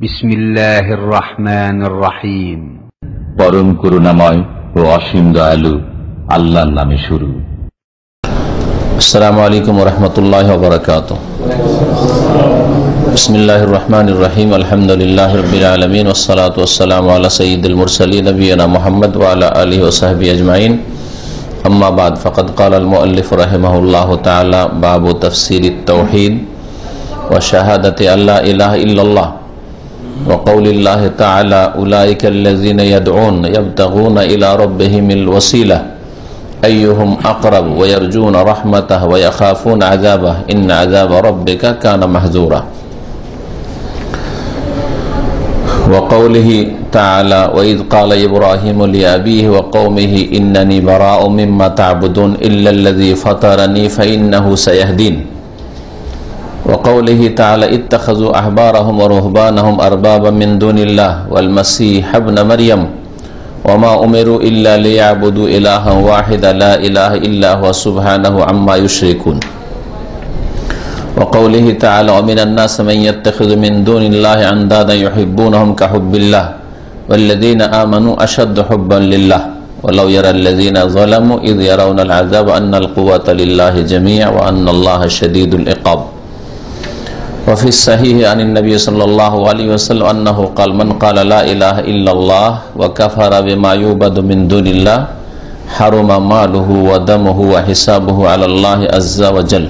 বিসমিল্লাহির রহমানির রহিম। পরম করুণাময় ও অসীম দয়ালু আল্লাহর নামে শুরু। আসসালামু আলাইকুম ওয়া রাহমাতুল্লাহি ওয়া বারাকাতুহু। বিসমিল্লাহির রহমানির রহিম। আলহামদুলিল্লাহি রাব্বিল আলামিন ওয়াস সালাতু ওয়াস সালামু আলা সাইয়্যিদিল মুরসালিন নবিয়িনা মুহাম্মদ ওয়া আলা আলিহি ওয়া সাহবিহি আজমাইন। আম্মা বাদ, ফাকাদ ক্বালা আল মুআল্লিফ রাহিমাহুল্লাহু তাআলা বাবু তাফসিরিত তাওহীদ ওয়া শাহাদাতি আল্লা ইলাহা ইল্লাল্লাহ ওয়া কওলিল্লাহি তাআলা উলাইকাল্লাযীনা ইয়াদউনা ইয়াবতাগুনা ইলা রাব্বিহিমিল ওয়াসিলা আইয়ুহুম আকরাব ওয়া ইয়ারজুনা রাহমাতাহু ওয়া ইয়াখাফুনা আযাবাহু ইন্না আযাবা রাব্বিকা কানা মাহযুরা। ওয়া কওলিহি তাআলা ওয়া ইয ক্বালা ইব্রাহিমু লিআবিহি ওয়া কওমিহি ইন্নানী বারাউম মিম্মা তা'বুদুন ইল্লাল্লাযী ফাতারানী ফাইন্নাহু সায়াহদিন। ওয়া কওলিহি তাআলা ইত্তাখাযু আহবারাহুম ওয়া রুহবানাহুম আরবাবা মিন দুনিল্লাহি ওয়াল মাসীহ ইবনা মারইয়াম ওয়া মা উমিরু ইল্লা লিয়াবুদু ইলাহান ওয়াহিদা লা ইলাহা ইল্লা হুয়া সুবহানাহু আম্মা ইউশরিকুন। ওয়া কওলিহি তাআলা ওয়া মিনান নাসি মান ইয়াত্তাখিযু মিন দুনিল্লাহি আনদাদান ইউহিব্বুনাহুম কাহুব্বিল্লাহ ওয়াল্লাযীনা আমানু আশাদ্দু হুব্বান লিল্লাহ ওয়ালাউ ইয়ারাল্লাযীনা যালামু ইয ইয়ারাউনাল আযাবা আন্নাল কুওয়াতা লিল্লাহি জামিআ ওয়া আন্নাল্লাহা শাদীদুল ইকাব। وفي الصحيح عن النبي صلى الله عليه وسلم أنه قال من قال لا إله إلا الله وكفر بما يعبد من دون الله حرم ماله ودمه وحسابه على الله عز وجل.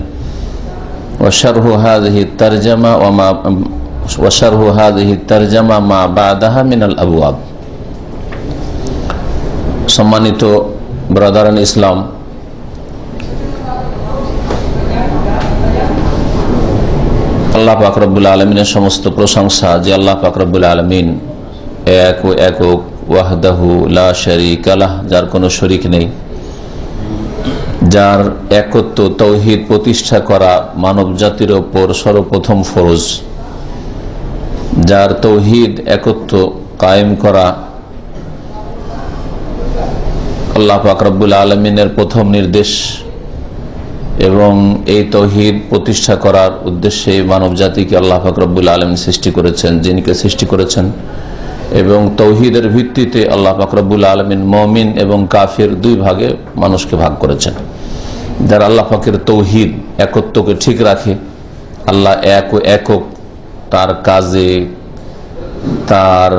وشرح هذه الترجمة ما بعدها من الأبواب. সম্মানিত ব্রাদারান ইসলাম, আল্লাহ পাক রব্বুল আলমিনের সমস্ত প্রশংসা যে আল্লাহ পাক রব্বুল আলমিন এক ও একক, ওয়াহদাহু লা শারীকা লাহ, যার কোনো শরীক নেই, যার একত্ব তৌহিদ প্রতিষ্ঠা করা মানব জাতির ওপর সর্বপ্রথম ফরজ, যার তৌহিদ একত্ব কায়েম করা আল্লাহ পাক রব্বুল আলমিনের প্রথম নির্দেশ, এবং এই তৌহিদ প্রতিষ্ঠা করার উদ্দেশ্যে মানব জাতিকে আল্লাহ পাক রব্বুল আলামিন সৃষ্টি করেছেন, জিনকে সৃষ্টি করেছেন, এবং তৌহিদের ভিত্তিতে আল্লাহ পাক রব্বুল আলামিন মুমিন এবং কাফির দুই ভাগে মানুষকে ভাগ করেছেন। যারা আল্লাহ পাকের তৌহিদ একত্বকে ঠিক রাখে, আল্লাহ এক ও একক, তার কাজে, তার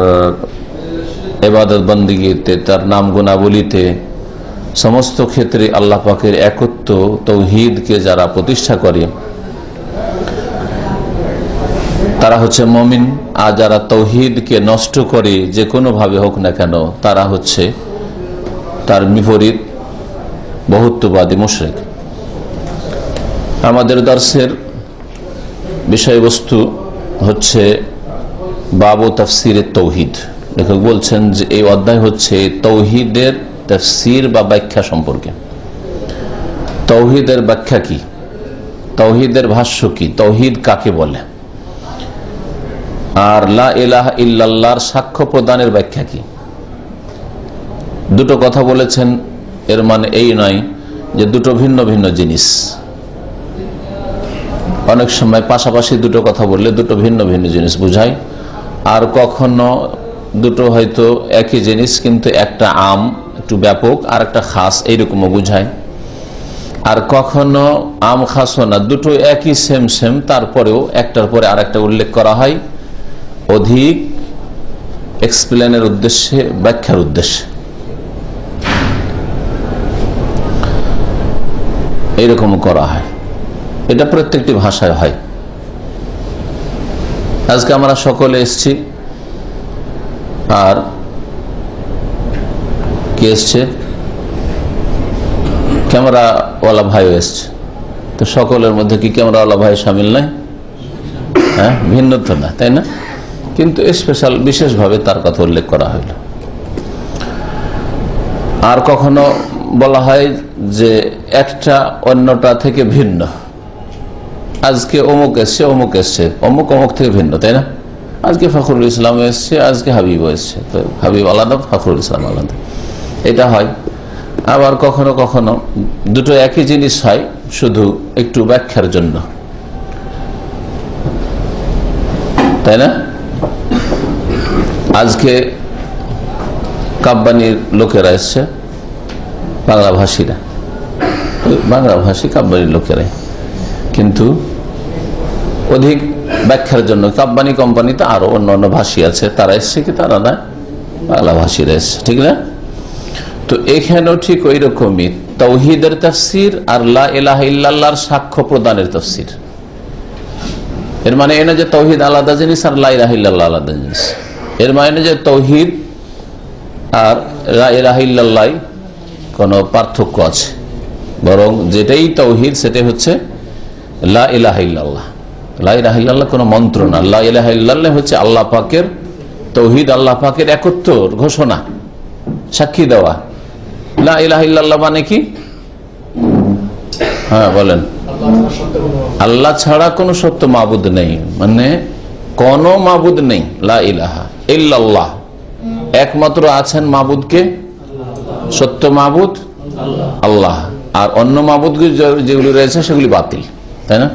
ইবাদত বন্দেগীতে, তার নাম গুণাবলীতে, সমস্ত ক্ষেত্রে আল্লাহ পাকের একত্ব তৌহিদকে যারা প্রতিষ্ঠা করে তারা হচ্ছে মুমিন। আর যারা তৌহিদকে নষ্ট করে যে কোনো ভাবে হোক না কেন, তারা হচ্ছে তার বিপরীত বহুত্ববাদী মুশরিক। আমাদের দর্শের বিষয়বস্তু হচ্ছে বাবু তাফসিরের তৌহিদ। লেখক বলছেন যে এই অধ্যায় হচ্ছে তৌহিদের তাফসীর বা ব্যাখ্যা সম্পর্কে। তৌহিদের ব্যাখ্যা কি, তৌহিদের ভাষ্য কি, তৌহিদ কাকে বলে, আর লা ইলাহা ইল্লাল্লাহর সাক্ষ্য প্রদানের ব্যাখ্যা কি। দুটো কথা বলেছেন, এর মানে এই নয় যে দুটো ভিন্ন ভিন্ন জিনিস। অনেক সময় পাশাপাশি দুটো কথা বললে দুটো ভিন্ন ভিন্ন জিনিস বুঝায়, আর কখনো দুটো হয়তো একই জিনিস কিন্তু একটা আম, একটু ব্যাপক, আর একটা খাস, এইরকমও বুঝায়। আর কখনো আম খাসও না, দুটো একই সেম সেম, তারপরেও একটার পরে আর একটা উল্লেখ করা হয় অধিক এক্সপ্লেনের উদ্দেশ্যে, ব্যাখ্যার উদ্দেশ্যে। এইরকমও করা হয়, এটা প্রত্যেকটি ভাষায় হয়। আজকে আমরা সকলে এসছি, আর কে এসছে, ক্যামেরাওয়ালা ভাইও এসছে, তো সকলের মধ্যে কি ক্যামেরাওয়ালা ভাই সামিল নাই? হ্যাঁ, ভিন্ন তো না, তাই না? কিন্তু স্পেশাল বিশেষভাবে তার কথা উল্লেখ করা হইল। আর কখনো বলা হয় যে একটা অন্যটা থেকে ভিন্ন, আজকে অমুক এসছে, অমুক এসছে, অমুক অমুক থেকে ভিন্ন, তাই না? আজকে ফখরুল ইসলাম এসছে, আজকে হাবিব এসছে, তো হাবিব আলাদা, ফখরুল ইসলাম আলাদা, এটা হয়। আবার কখনো কখনো দুটো একই জিনিস হয়, শুধু একটু ব্যাখ্যার জন্য, তাই না? আজকে কাব্বানির লোকেরা এসছে, বাংলা ভাষীরা, বাংলা ভাষী কাব্বানির লোকেরাই, কিন্তু অধিক ব্যাখ্যার জন্য কাব্বানি কোম্পানিতে আরো অন্য ভাষী আছে, তারা এসছে কি তারা না, বাংলা ভাষীরা এসছে, ঠিক না? তো এখানেও ঠিক ওই রকমই তাওহীদের তাফসীর আর লা ইলাহা ইল্লাল্লাহর সাক্ষ্য প্রদানের তাফসীর। এর মানে এই না যে তাওহীদ আলাদা জিনিস আর লা ইলাহা ইল্লাল্লাহ আলাদা জিনিস। এর মানে যে তাওহীদ আর লা ইলাহা ইল্লাল্লাহ কোনো পার্থক্য আছে, বরং যেটাই তাওহীদ সেটাই হচ্ছে লা ইলাহা ইল্লাল্লাহ। লা ইলাহা ইল্লাল্লাহ কোনো মন্ত্র না, লা ইলাহা ইল্লাল্লাহ হচ্ছে আল্লাহ পাকের তাওহীদ, আল্লাহ পাকের একত্বর ঘোষণা, সাক্ষী দেওয়া। লা ইলাহা ইল্লাল্লাহ মানে কি? হ্যাঁ বলেন, আল্লাহ ছাড়া কোনো সত্য মাবুদ নেই, মানে কোন মাবুদ নেই। লা ইলাহা ইল্লাল্লাহ, একমাত্র আছেন মাবুদকে, সত্য মাবুদ আল্লাহ, আর অন্য মাবুদ যেগুলি রয়েছে সেগুলি বাতিল, তাই না?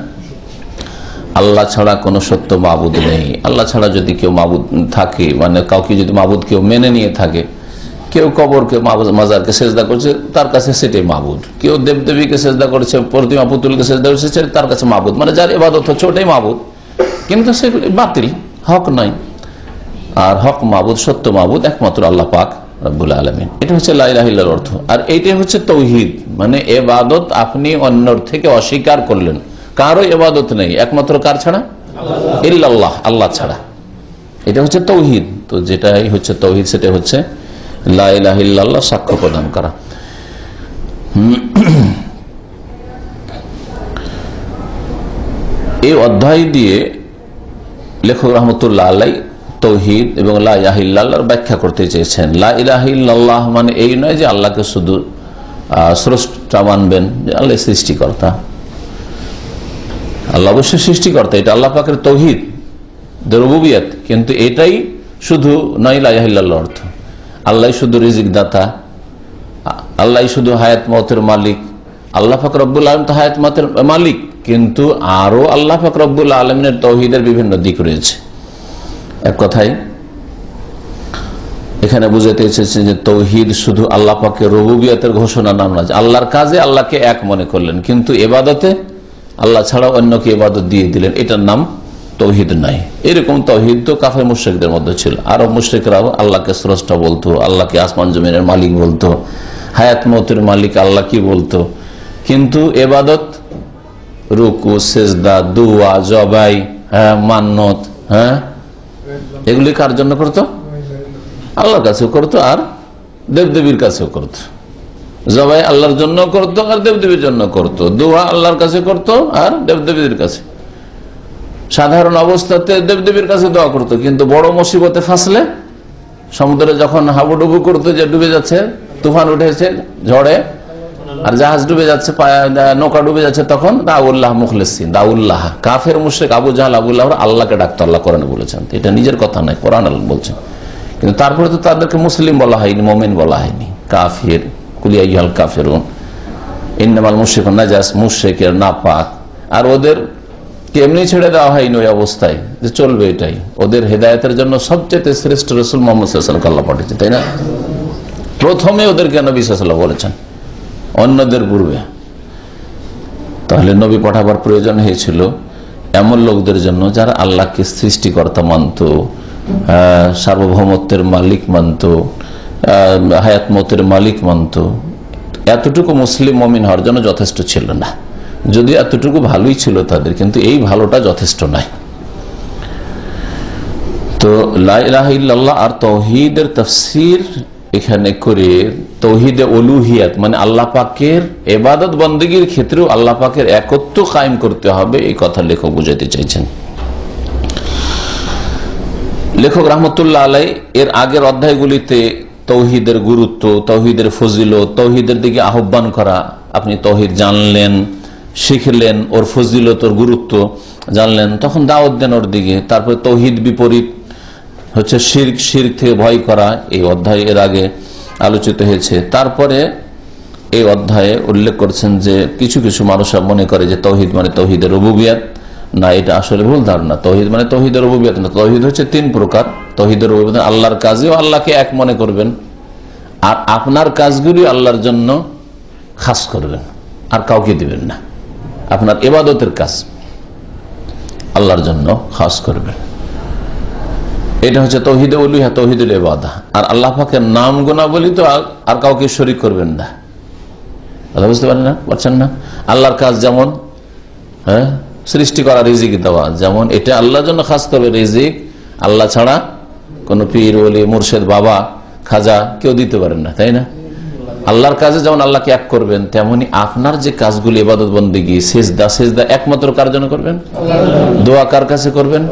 আল্লাহ ছাড়া কোনো সত্য মাবুদ নেই। আল্লাহ ছাড়া যদি কেউ মাবুদ থাকে, মানে কাউকে যদি মাবুদ কেউ মেনে নিয়ে থাকে, কেউ কবরকে মাজারকে সেজদা করছে, তার কাছে সেটাই মাবুদ। কেউ দেবদেবীকে সেজদা করেছে, প্রতিমা পুতুলকে সেজদা করছে, তার কাছে মাবুদ, মানে যার ইবাদত হচ্ছে ওটাই মাবুদ, কিন্তু সেগুলি বাতিল, হক নাই। আর হক মাবুদ, সত্য মাবুদ একমাত্র আল্লাহ পাক রব্বুল আলামিন। এটা হচ্ছে লা ইলাহা ইল্লাল্লাহর অর্থ। আর এইটাই হচ্ছে তাওহীদ, মানে ইবাদত আপনি অন্যর থেকে অস্বীকার করলেন, কারো ইবাদত নেই একমাত্র কার ছাড়া? ইল্লাল্লাহ, আল্লাহ ছাড়া। এটা হচ্ছে তাওহীদ। তো যেটাই হচ্ছে তাওহীদ সেটা হচ্ছে লা ইলাহা ইল্লাল্লাহ সাক্ষ্য প্রদান করা। এই অধ্যায় দিয়ে লেখক রহমতুল্লাহ আলাইহি তাওহীদ এবং লা ইলাহা ইল্লাল্লাহর ব্যাখ্যা করতে চেয়েছেন। লা ইলাহা ইল্লাল্লাহ মানে এই নয় যে আল্লাহকে শুধু স্রষ্টা মানবেন, যে আল্লাহ সৃষ্টিকর্তা। আল্লাহ অবশ্যই সৃষ্টিকর্তা, এটা আল্লাহ পাকের তাওহীদ, রুবুবিয়ত, কিন্তু এটাই শুধু নয় লা ইলাহা ইল্লাল্লাহর অর্থ। আল্লাহ শুধু রিজিক দাতা, আল্লাহ শুধু হায়াত মওতের মালিক। আল্লাহ পাক রব্বুল আলামিন তো হায়াত মওতের মালিক, কিন্তু আরো আল্লাহ পাক রব্বুল আলামিনের তাওহীদের বিভিন্ন দিক রয়েছে। এক কথায় এখানে বুঝাতে এসেছেন যে তাওহীদ শুধু আল্লাহ পাকের রুবুবিয়তের ঘোষণা নাম না, আল্লাহর কাজে আল্লাহকে এক মনে করলেন, কিন্তু ইবাদতে আল্লাহ ছাড়া অন্যকে ইবাদত দিয়ে দিলেন, এটার নাম তাওহীদ নাই। এরকম তাওহীদ তো কাফের মুশরিকদের মধ্যে ছিল। আরব মুশরিকরাও আল্লাহকে স্রষ্টা বলতো, আল্লাহকে আসমান জমিনের মালিক বলতো, হায়াত মওতের মালিক আল্লাহ কি বলতো, কিন্তু ইবাদত, রুকু, সিজদা, দুয়া, জবাই, মান্নত, এগুলি কার জন্য করতো? আল্লাহর কাছেও করতো আর দেবদেবীর কাছেও করতো। জবাই আল্লাহর জন্য করতো আর দেবদেবীর জন্য করতো, দোয়া আল্লাহর কাছে করতো আর দেবদেবীর কাছে। সাধারণ অবস্থাতে দেবদেবীর কাছে দোয়া করতো, কিন্তু বড় মুসিবতে ফাঁসলে, সমুদ্রে যখন হাবুডুবু করতো, যে ডুবে যাচ্ছে, তুফান উঠেছে ঝড়ে আর জাহাজ ডুবে যাচ্ছে, নৌকা ডুবে যাচ্ছে, তখন দাউল্লাহ মুখলিসিন, দাউল্লাহ কাফের মুশরিক আবু জাহল আবুল্লাহ আল্লাহকে ডাকতো, আল্লাহ কোরআনে বলেছেন। এটা নিজের কথা নয়, কোরআন আল্লাহ বলছেন। কিন্তু তারপরে তো তাদেরকে মুসলিম বলা হয়নি, মুমিন বলা হয়নি, কাফির, কুলিয়া ইহাল কাফিরুন ইন্নামাল মুশরিকুন নাজাস, মুশরিকের নাপাক। আর ওদের এমনি ছেড়ে দেওয়া হয়নি ওই অবস্থায় যে চলবে, এটাই ওদের হেদায়েতের জন্য সবচেয়ে শ্রেষ্ঠ রাসূল মুহাম্মদ সাল্লাল্লাহু আলাইহি ওয়াসাল্লাম আল্লাহ পাঠিয়েছেন, তাই না? প্রথমে ওদেরকে নবী সাল্লাল্লাহু আলাইহি ওয়াসাল্লাম বলেছেন, অন্যদের পূর্বে। তাহলে নবী পাঠাবার প্রয়োজন হয়েছিল এমন লোকদের জন্য যারা আল্লাহকে সৃষ্টিকর্তা মানত, সার্বভৌমত্বের মালিক মানত, হায়াত মওতের মালিক মানত। এতটুকু মুসলিম মুমিন হওয়ার জন্য যথেষ্ট ছিল না, যদি এতটুকু ভালোই ছিল তাদের, কিন্তু এই ভালোটা যথেষ্ট নয়। তো লা ইলাহা ইল্লাল্লাহ আর তাওহীদের তাফসীর এখানে করে তাওহীদে উলুহিয়াত মানে আল্লাহ পাকের ইবাদত বন্দেগীর ক্ষেত্রেও আল্লাহ পাকের একত্ব কায়েম করতে হবে, এই কথা লেখক বুঝাতে চাইছেন। লেখক রাহমাতুল্লাহ আলাইহি এর আগের অধ্যায়গুলিতে তাওহীদের গুরুত্ব, তাওহীদের ফজিলত, তাওহীদের দিকে আহ্বান করা, আপনি তাওহীদ জানলেন, শিখলেন, ওর ফজিলত, ওর গুরুত্ব জানলেন, তখন দাওয়াত দেন ওর দিকে। তারপরে তাওহীদ বিপরীত হচ্ছে শিরক, শিরক থেকে ভয় করা, এই অধ্যায় এর আগে আলোচিত হয়েছে। তারপরে এই অধ্যায়ে উল্লেখ করছেন যে কিছু কিছু মানুষরা মনে করে যে তাওহীদ মানে তাওহীদের রুবুবিয়ত, না, এটা আসলে ভুল ধারণা। তৌহিদ মানে তৌহিদের রুবুবিয়ত না। তৌহিদ হচ্ছে 3 প্রকার। তৌহিদের রুবুবিয়ত আল্লাহর কাজেও আল্লাহকে এক মনে করবেন, আর আপনার কাজগুলি আল্লাহর জন্য খাস করবেন, আর কাউকে দিবেন না। আপনার ইবাদতের কাজ আল্লাহর জন্য খাস করবেন, এটা হচ্ছে তৌহিদে উলুহিয়া, তৌহিদুল ইবাদা। আর আল্লাহ পাকের নাম গুণাবলী তো আর কাউকে শরীক করবেন না। কথা বুঝতে পারছেন না? আল্লাহর কাজ যেমন সৃষ্টি করা, রিজিক দেওয়া, যেমন এটা আল্লাহর জন্য খাস করবে রিজিক, আল্লাহ ছাড়া কোনো পীর, ওলি, মুর্শিদ, বাবা, খাজা কেউ দিতে পারেন না, তাই না? আল্লাহর কাজে যেমন আল্লাহকে এক করবেন, তেমনি আপনার যে কাজগুলি ইবাদত বন্দেগী, সেজদা একমাত্র কার জন্য করবেন? দোয়া কার কাছে করবেন?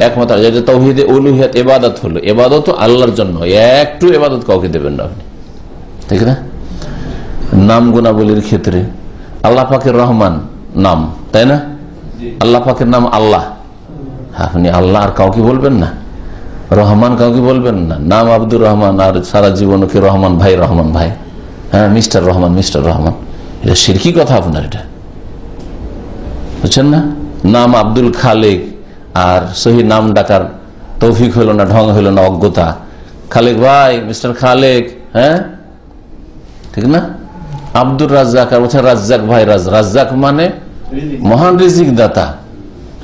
একমাত্র। যেটা তাওহীদে উলুহিয়াত ইবাদত হলো, ইবাদত আল্লাহর জন্য, একটু ইবাদত কাউকে দেবেন না আপনি, ঠিক না? নাম গুণাবলীর ক্ষেত্রে আল্লাহ পাকের রহমান নাম, তাই না? আল্লাহ পাকের নাম আল্লাহ, আপনি আল্লাহ আর কাউকে বলবেন না, রহমান কাউকে বলবেন না। নাম আব্দুর রহমান, আর সারা জীবন কি রহমান ভাই, রহমান ভাই, হ্যাঁ মিস্টার রহমান, মিস্টার রহমান, এটা শিরকি কথা আপনার, এটা বুঝছেন না? নাম আব্দুল খালেক, আর সহি নাম ডাকার তৌফিক হইল না, ঢং হইল না, অজ্ঞতা। খালেক ভাই, মিস্টার খালেক, হ্যাঁ ঠিক না? আব্দুর রাজ্জাক, আর বলছেন রাজ্জাক ভাই। রাজ্জাক মানে মহান রিজিক দাতা,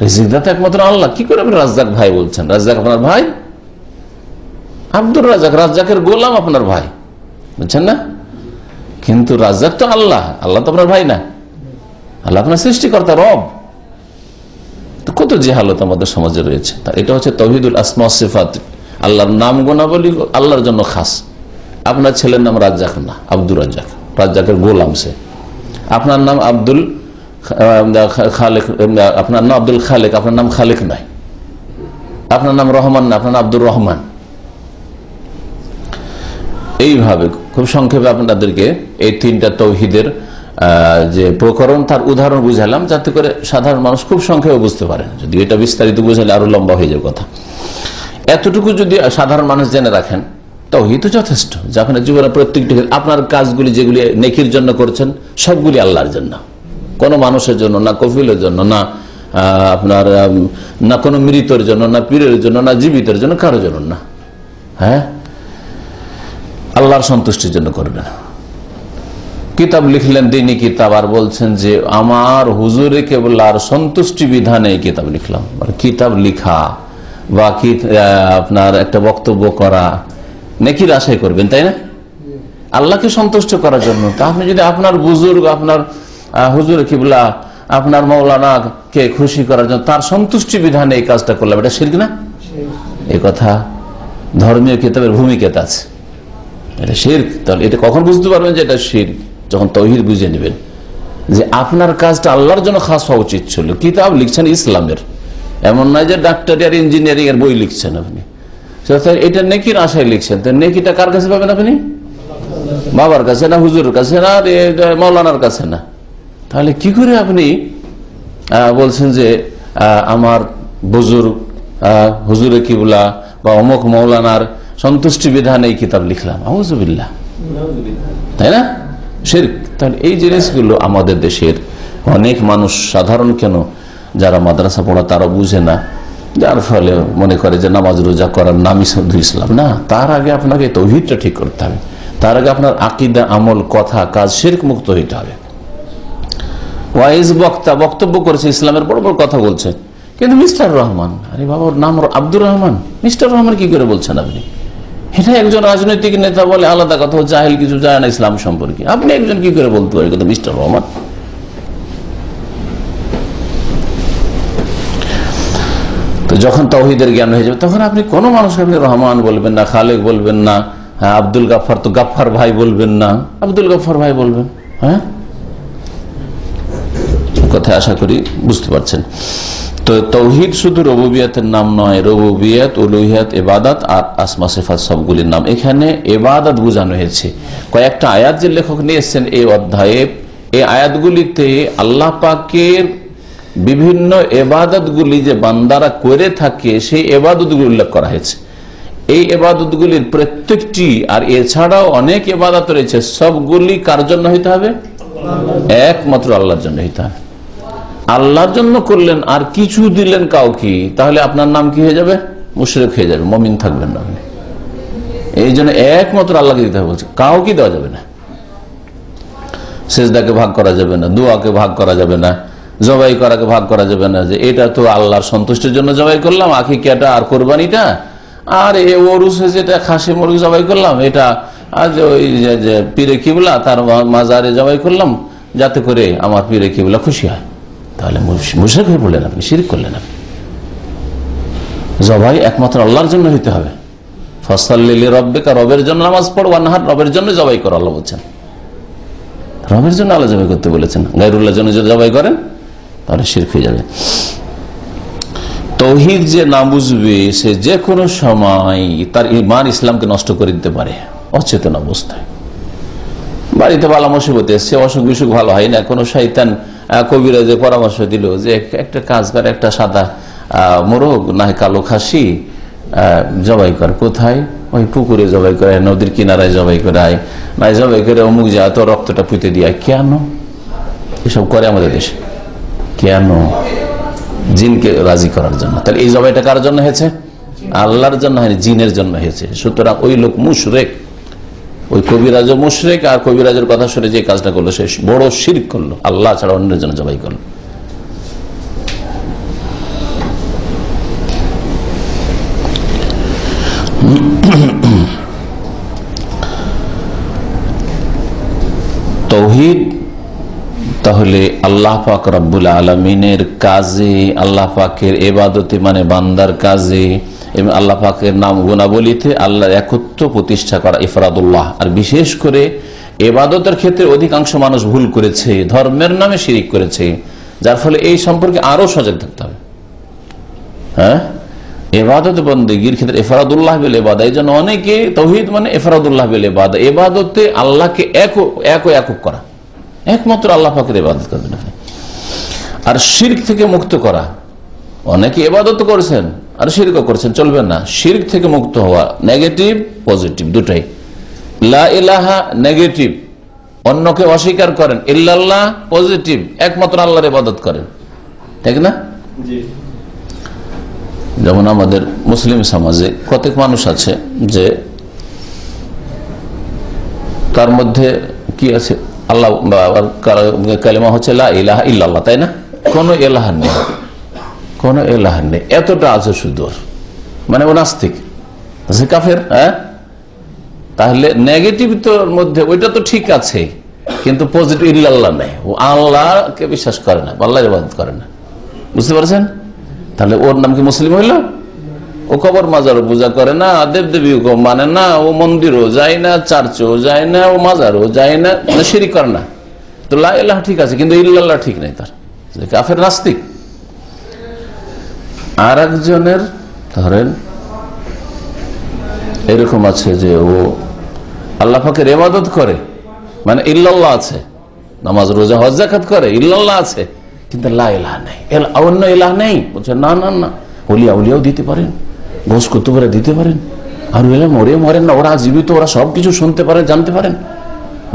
রিজিক দাতা একমাত্র আল্লাহ। কি করে আপনি রাজ্জাক ভাই বলছেন? রাজ্জাক আপনার ভাই? আব্দুর রাজ্জাক, রাজ্জাকের গোলাম আপনার ভাই, বুঝছেন না? কিন্তু রাজ্জাক তো আল্লাহ, আল্লাহ তো আপনার ভাই না, আল্লাহ আপনার সৃষ্টিকর্তা, রব। তো কত জেহালত আমাদের সমাজে রয়েছে। এটা হচ্ছে তাওহীদুল আসমা ওয়াস সিফাত, আল্লাহর নাম গুণাবলী আল্লাহর জন্য খাস। আপনার ছেলের নাম রাজ্জাক না, আব্দুর রাজ্জাক, রাজ্জাকের গোলাম সে। আপনার নাম আব্দুল খালেক, আপনার নাম আব্দুল খালেক, আপনার নাম খালেক নয়। আপনার নাম রহমান না, আপনার নাম আব্দুর রহমান। এইভাবে খুব সংক্ষেপে আপনাদেরকে এই 3টা তৌহিদের যে প্রকরণ, তার উদাহরণ বুঝালাম, যাতে করে সাধারণ মানুষ খুব সংক্ষেপে বুঝতে পারে। যদি এটা বিস্তারিত বুঝালে আরো লম্বা হয়ে যাবে কথা। এতটুকু যদি সাধারণ মানুষ জেনে রাখেন, তাওহীদ তো যথেষ্ট। যে আপনার জীবনে প্রত্যেকটি আপনার কাজগুলি যেগুলি নেকির জন্য করছেন, সবগুলি আল্লাহর জন্য, কোনো মানুষের জন্য না, কফিলের জন্য না, আপনার না কোনো মৃতের জন্য না, পীরের জন্য না, জীবিতের জন্য, কারোর জন্য না, হ্যাঁ আল্লাহর সন্তুষ্টির জন্য করবেন। কিতাব লিখলেন, দিনী কিতাব, আর বলছেন যে আমার হুজুরে কেবলার সন্তুষ্টি বিধানে এই কিতাব লিখলাম। কিতাব লিখা বা আপনার একটা বক্তব্য করা নেকির আশাই করবেন, তাই না? আল্লাহকে সন্তুষ্ট করার জন্য। তা আপনি যদি আপনার বুজুর্গ, আপনার হুজুর কিবলা, আপনার মৌলানা কে খুশি করার জন্য তার সন্তুষ্টি বিধানে এই কাজটা করলাম, এটা শিরক না? এই কথা ধর্মীয় কিতাবের ভূমিকাতে আছে, এটা শিরক। তাহলে এটা কখন বুঝতে পারবেন যে এটা শিরক? যখন তাওহীদ বুঝে নেবেন যে আপনার কাজটা আল্লাহর জন্য খাস হওয়া উচিত ছিল। কিতাব লিখছেন ইসলামের, এমন নয় যে ডাক্তারি আর ইঞ্জিনিয়ারিং এর বই লিখছেন আপনি, এটা নেকির আশায় লিখছেন। তো নেকিটা কার কাছে পাবেন আপনি? বাবার কাছে না, হুজুরের কাছে না, মৌলানার কাছে না। তাহলে কি করে আপনি বলছেন যে আমার বুজুর্গ, হুজুরে কিবলা বা অমুক মৌলানার সন্তুষ্টি বিধানে এই কিতাব লিখলাম? আউযুবিল্লাহ, তাই না? শিরক। তাহলে এই জিনিসগুলো আমাদের দেশের অনেক মানুষ, সাধারণ কেন, যারা মাদ্রাসা পড়া তারা বুঝে না, যার ফলে মনে করে যে নামাজ রোজা করার নামই শুধু ইসলাম। না, তার আগে আপনাকে তাওহীদটা ঠিক করতে হবে। তার আগে আপনার আকীদা, আমল, কথা, কাজ শিরক মুক্ত হইতে হবে। ওয়াইজ বক্তা বক্তব্য করেছে, ইসলামের বড় বড় কথা বলছে, কিন্তু মিস্টার রহমান, আরে বাবার নাম আব্দুর রহমান, মিস্টার রহমান কি করে বলছেন আপনি? এটা একজন রাজনৈতিক নেতা বলে আলাদা কথা, জাহেল কিছু জানে না ইসলাম সম্পর্কে, আপনি একজন কি করে বলতে পারেন কথা মিস্টার রহমান? তো যখন তাওহীদের জ্ঞান হয়ে যাবে, তখন আপনি কোনো মানুষকে আপনি রহমান বলবেন না, খালেক বলবেন না, হ্যাঁ আব্দুল গাফফার তো গাফফার ভাই বলবেন না, আব্দুল গাফফার ভাই বলবেন। হ্যাঁ, কথা আশা করি বুঝতে পারছেন। তো তাওহীদ শুধু রুবুবিয়তের নাম নয়, রুবুবিয়ত, উলুহিয়াত, ইবাদত আর আসমা সিফাত সবগুলির নাম। এখানে ইবাদত বোঝানো হয়েছে। কয়েকটা আয়াত যে লেখক নিয়ে এসেছেন এই অধ্যায়ে, এই আয়াতগুলিতে আল্লাহ পাকের বিভিন্ন ইবাদতগুলি যে বান্দারা করে থাকে, সেই ইবাদতগুলি উল্লেখ করা হয়েছে। এই ইবাদতগুলির প্রত্যেকটি, আর এছাড়াও অনেক ইবাদত রয়েছে, সবগুলি কার জন্য হইতে হবে? একমাত্র আল্লাহর জন্য হইতে হবে। আল্লাহর জন্য করলেন আর কিছু দিলেন কাউকে, তাহলে আপনার নাম কি হয়ে যাবে? মুশরিক হয়ে যাবে, মুমিন থাকবেন না আপনি। এই জন্য একমাত্র আল্লাহকে দিতে হবে বলছে, কাউকে দেওয়া যাবে না। সেজদাকে ভাগ করা যাবে না, দোয়াকে ভাগ করা যাবে না, জবাই করাকে ভাগ করা যাবে না, যে এটা তো আল্লাহর সন্তুষ্টির জন্য জবাই করলাম, আকিকাটা আর কোরবানিটা, আর এ ওরুসে যেটা খাসি মুরগি জবাই করলাম, এটা আজ ওই যে পীরে কিবলা তার মাজারে জবাই করলাম যাতে করে আমার পীরে কিবলা খুশি হয়। তাহলে মুশরিক হয়ে পড়লেন আপনি, শিরক করলেন আপনি। জবাই একমাত্র আল্লাহর জন্য হইতে হবে। ফাসাল্লি লিরাব্বিকা, রবের জন্য নামাজ পড়, ওয়ানহার, রবের জন্য জবাই করো আল্লাহ বলছেন। রবের জন্য আল্লাহ জবাই করতে বলেছেন। গায়রুল্লাহর জন্য যদি জবাই করেন তাহলে শিরক হয়ে যাবে। তৌহিদ যে না বুঝবে সে যে কোনো সময় তার ঈমান ইসলামকে নষ্ট করে দিতে পারে অচেতন অবস্থায়। বাড়িতে বালা মুসিবত এসছে, অসুখ বিসুখ ভালো হয় না, কোনো শয়তান কবিরা যে পরামর্শ দিল যে একটা কাজ করে, একটা সাদা মোরগ না কালো খাসি জবাই কর। কোথায়? ওই পুকুরে জবাই করে, নদীর কিনারায় জবাই করায়, না জবাই করে অমুক যা তো রক্তটা পুঁতে দিয়া। কেন এসব করে আমাদের দেশে? কেন? জিনকে রাজি করার জন্য। তাহলে এই জবাইটা কার জন্য হয়েছে? আল্লাহর জন্য হয়নি, জিনের জন্য হয়েছে। সুতরাং ওই লোক মুশরিক, ওই কবিরাজ মুশরিক, আর কবিরাজের কথা শুনে যে কাজটা করলো সে বড় শিরক করলো, আল্লাহ ছাড়া অন্যের জন্য জবাই করলো। তৌহিদ তাহলে আল্লাহ পাক রব্বুল আলমিনের কাজে, আল্লাহ পাকের ইবাদতে মানে বান্দার কাজে এবং আল্লাহ পাকের নাম গুণাবলিতে আল্লাহর একত্ব প্রতিষ্ঠা করা, ইফরাদুল্লাহ। আর বিশেষ করে ইবাদতের ক্ষেত্রে অধিকাংশ মানুষ ভুল করেছে, ধর্মের নামে শিরিক করেছে, যার ফলে এই সম্পর্কে আরো সজাগ থাকতে হবে। হ্যাঁ, ইবাদত বন্দেগীর ক্ষেত্রে ইফরাদুল্লাহ বিল ইবাদা, এই জন্য অনেকে তাওহীদ মানে ইফরাদুল্লাহ বিল ইবাদা, ইবাদতে আল্লাহকে একক করা, একমাত্র আল্লাহ পাকের ইবাদত করবেন আপনি। আর শিরক থেকে মুক্ত করা, অনেকে ইবাদত করেছেন আর শিরকও করেছেন, চলবে না। শিরক থেকে মুক্ত হওয়া, নেগেটিভ পজিটিভ দুটাই। লা ইলাহা নেগেটিভ, অন্যকে অস্বীকার করেন, ইল্লাল্লাহ পজিটিভ, একমাত্র আল্লাহর ইবাদত করেন, ঠিক না? যেমন আমাদের মুসলিম সমাজে কতক মানুষ আছে যে তার মধ্যে কি আছে, আল্লাহ কালেমা হচ্ছে লা ইলাহা ইল্লাল্লাহ, তাই না? কোনো ইলাহ নেই, কোনো ইলাহ নেই, এতটা আছে শুধু, মানে ও নাস্তিক, কাফের। হ্যাঁ, তাহলে নেগেটিভ তোর মধ্যে ওইটা তো ঠিক আছে, কিন্তু পজিটিভ ইল্লাল্লাহ নেই, ও আল্লাহকে বিশ্বাস করে না, আল্লাহর ইবাদত করে না। বুঝতে পারছেন? তাহলে ওর নাম কি মুসলিম হইল? ও কবর মাজারও পূজা করে না, দেবদেবীও মানে না, ও মন্দিরও যায় না, চার্চও যায় না, ও মাজারও যায় না, শিরিক করে না। তো লা ইলাহা ঠিক আছে, কিন্তু ইল্লাল্লাহ ঠিক নেই, তার কাফের নাস্তিক। আর একজনের ধরেন এরকম আছে যে ও আল্লাহ পাকের ইবাদত করে, মানে ইল্লাল্লাহ আছে, নামাজ রোজা হজ যাকাত করে, ইল্লাল্লাহ আছে, কিন্তু লা ইলাহা নেই, অন্য ইলাহ নেই। বলছে না না না, ওলিয়া উলিয়াও দিতে পারেন, ঘোষ কুতুবরা দিতে পারেন, আর মরেন না, ওরা জীবিত, ওরা সবকিছু শুনতে পারেন, জানতে পারেন।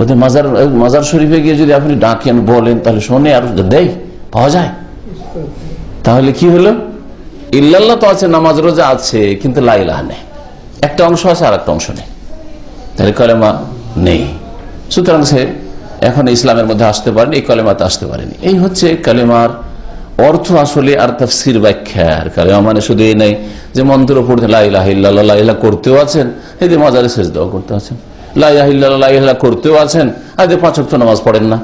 ওদের মাজার শরীফে গিয়ে যদি আপনি ডাকেন, বলেন, তাহলে শোনে আর দেয়, পাওয়া যায়। তাহলে কি হলো? ইল্লাল্লাহ তো আছে, নামাজ রোজা আছে, কিন্তু লা ইলাহা নেই, একটা অংশ আছে আর একটা অংশ নেই, তাহলে কালেমা নেই। সুতরাং সে এখন ইসলামের মধ্যে আসতে পারেনি, এই কালেমাতে আসতে পারেনি। এই হচ্ছে কালেমার অর্থ আসলে, আর তাফসীর ব্যাখ্যার। কালেমা মানে শুধু এই নেই যে মন্ত্র পড়তে লা ইলাহা ইল্লাল্লাহ, লা ইলাহা করতেও আছেন, এই যে মাজারে সেজদাও করতে আছেন, লা ইলাহা ইল্লাল্লাহ, লা ইলাহা করতেও আছেন, আর যে 5 ওয়াক্ত নামাজ পড়েন না,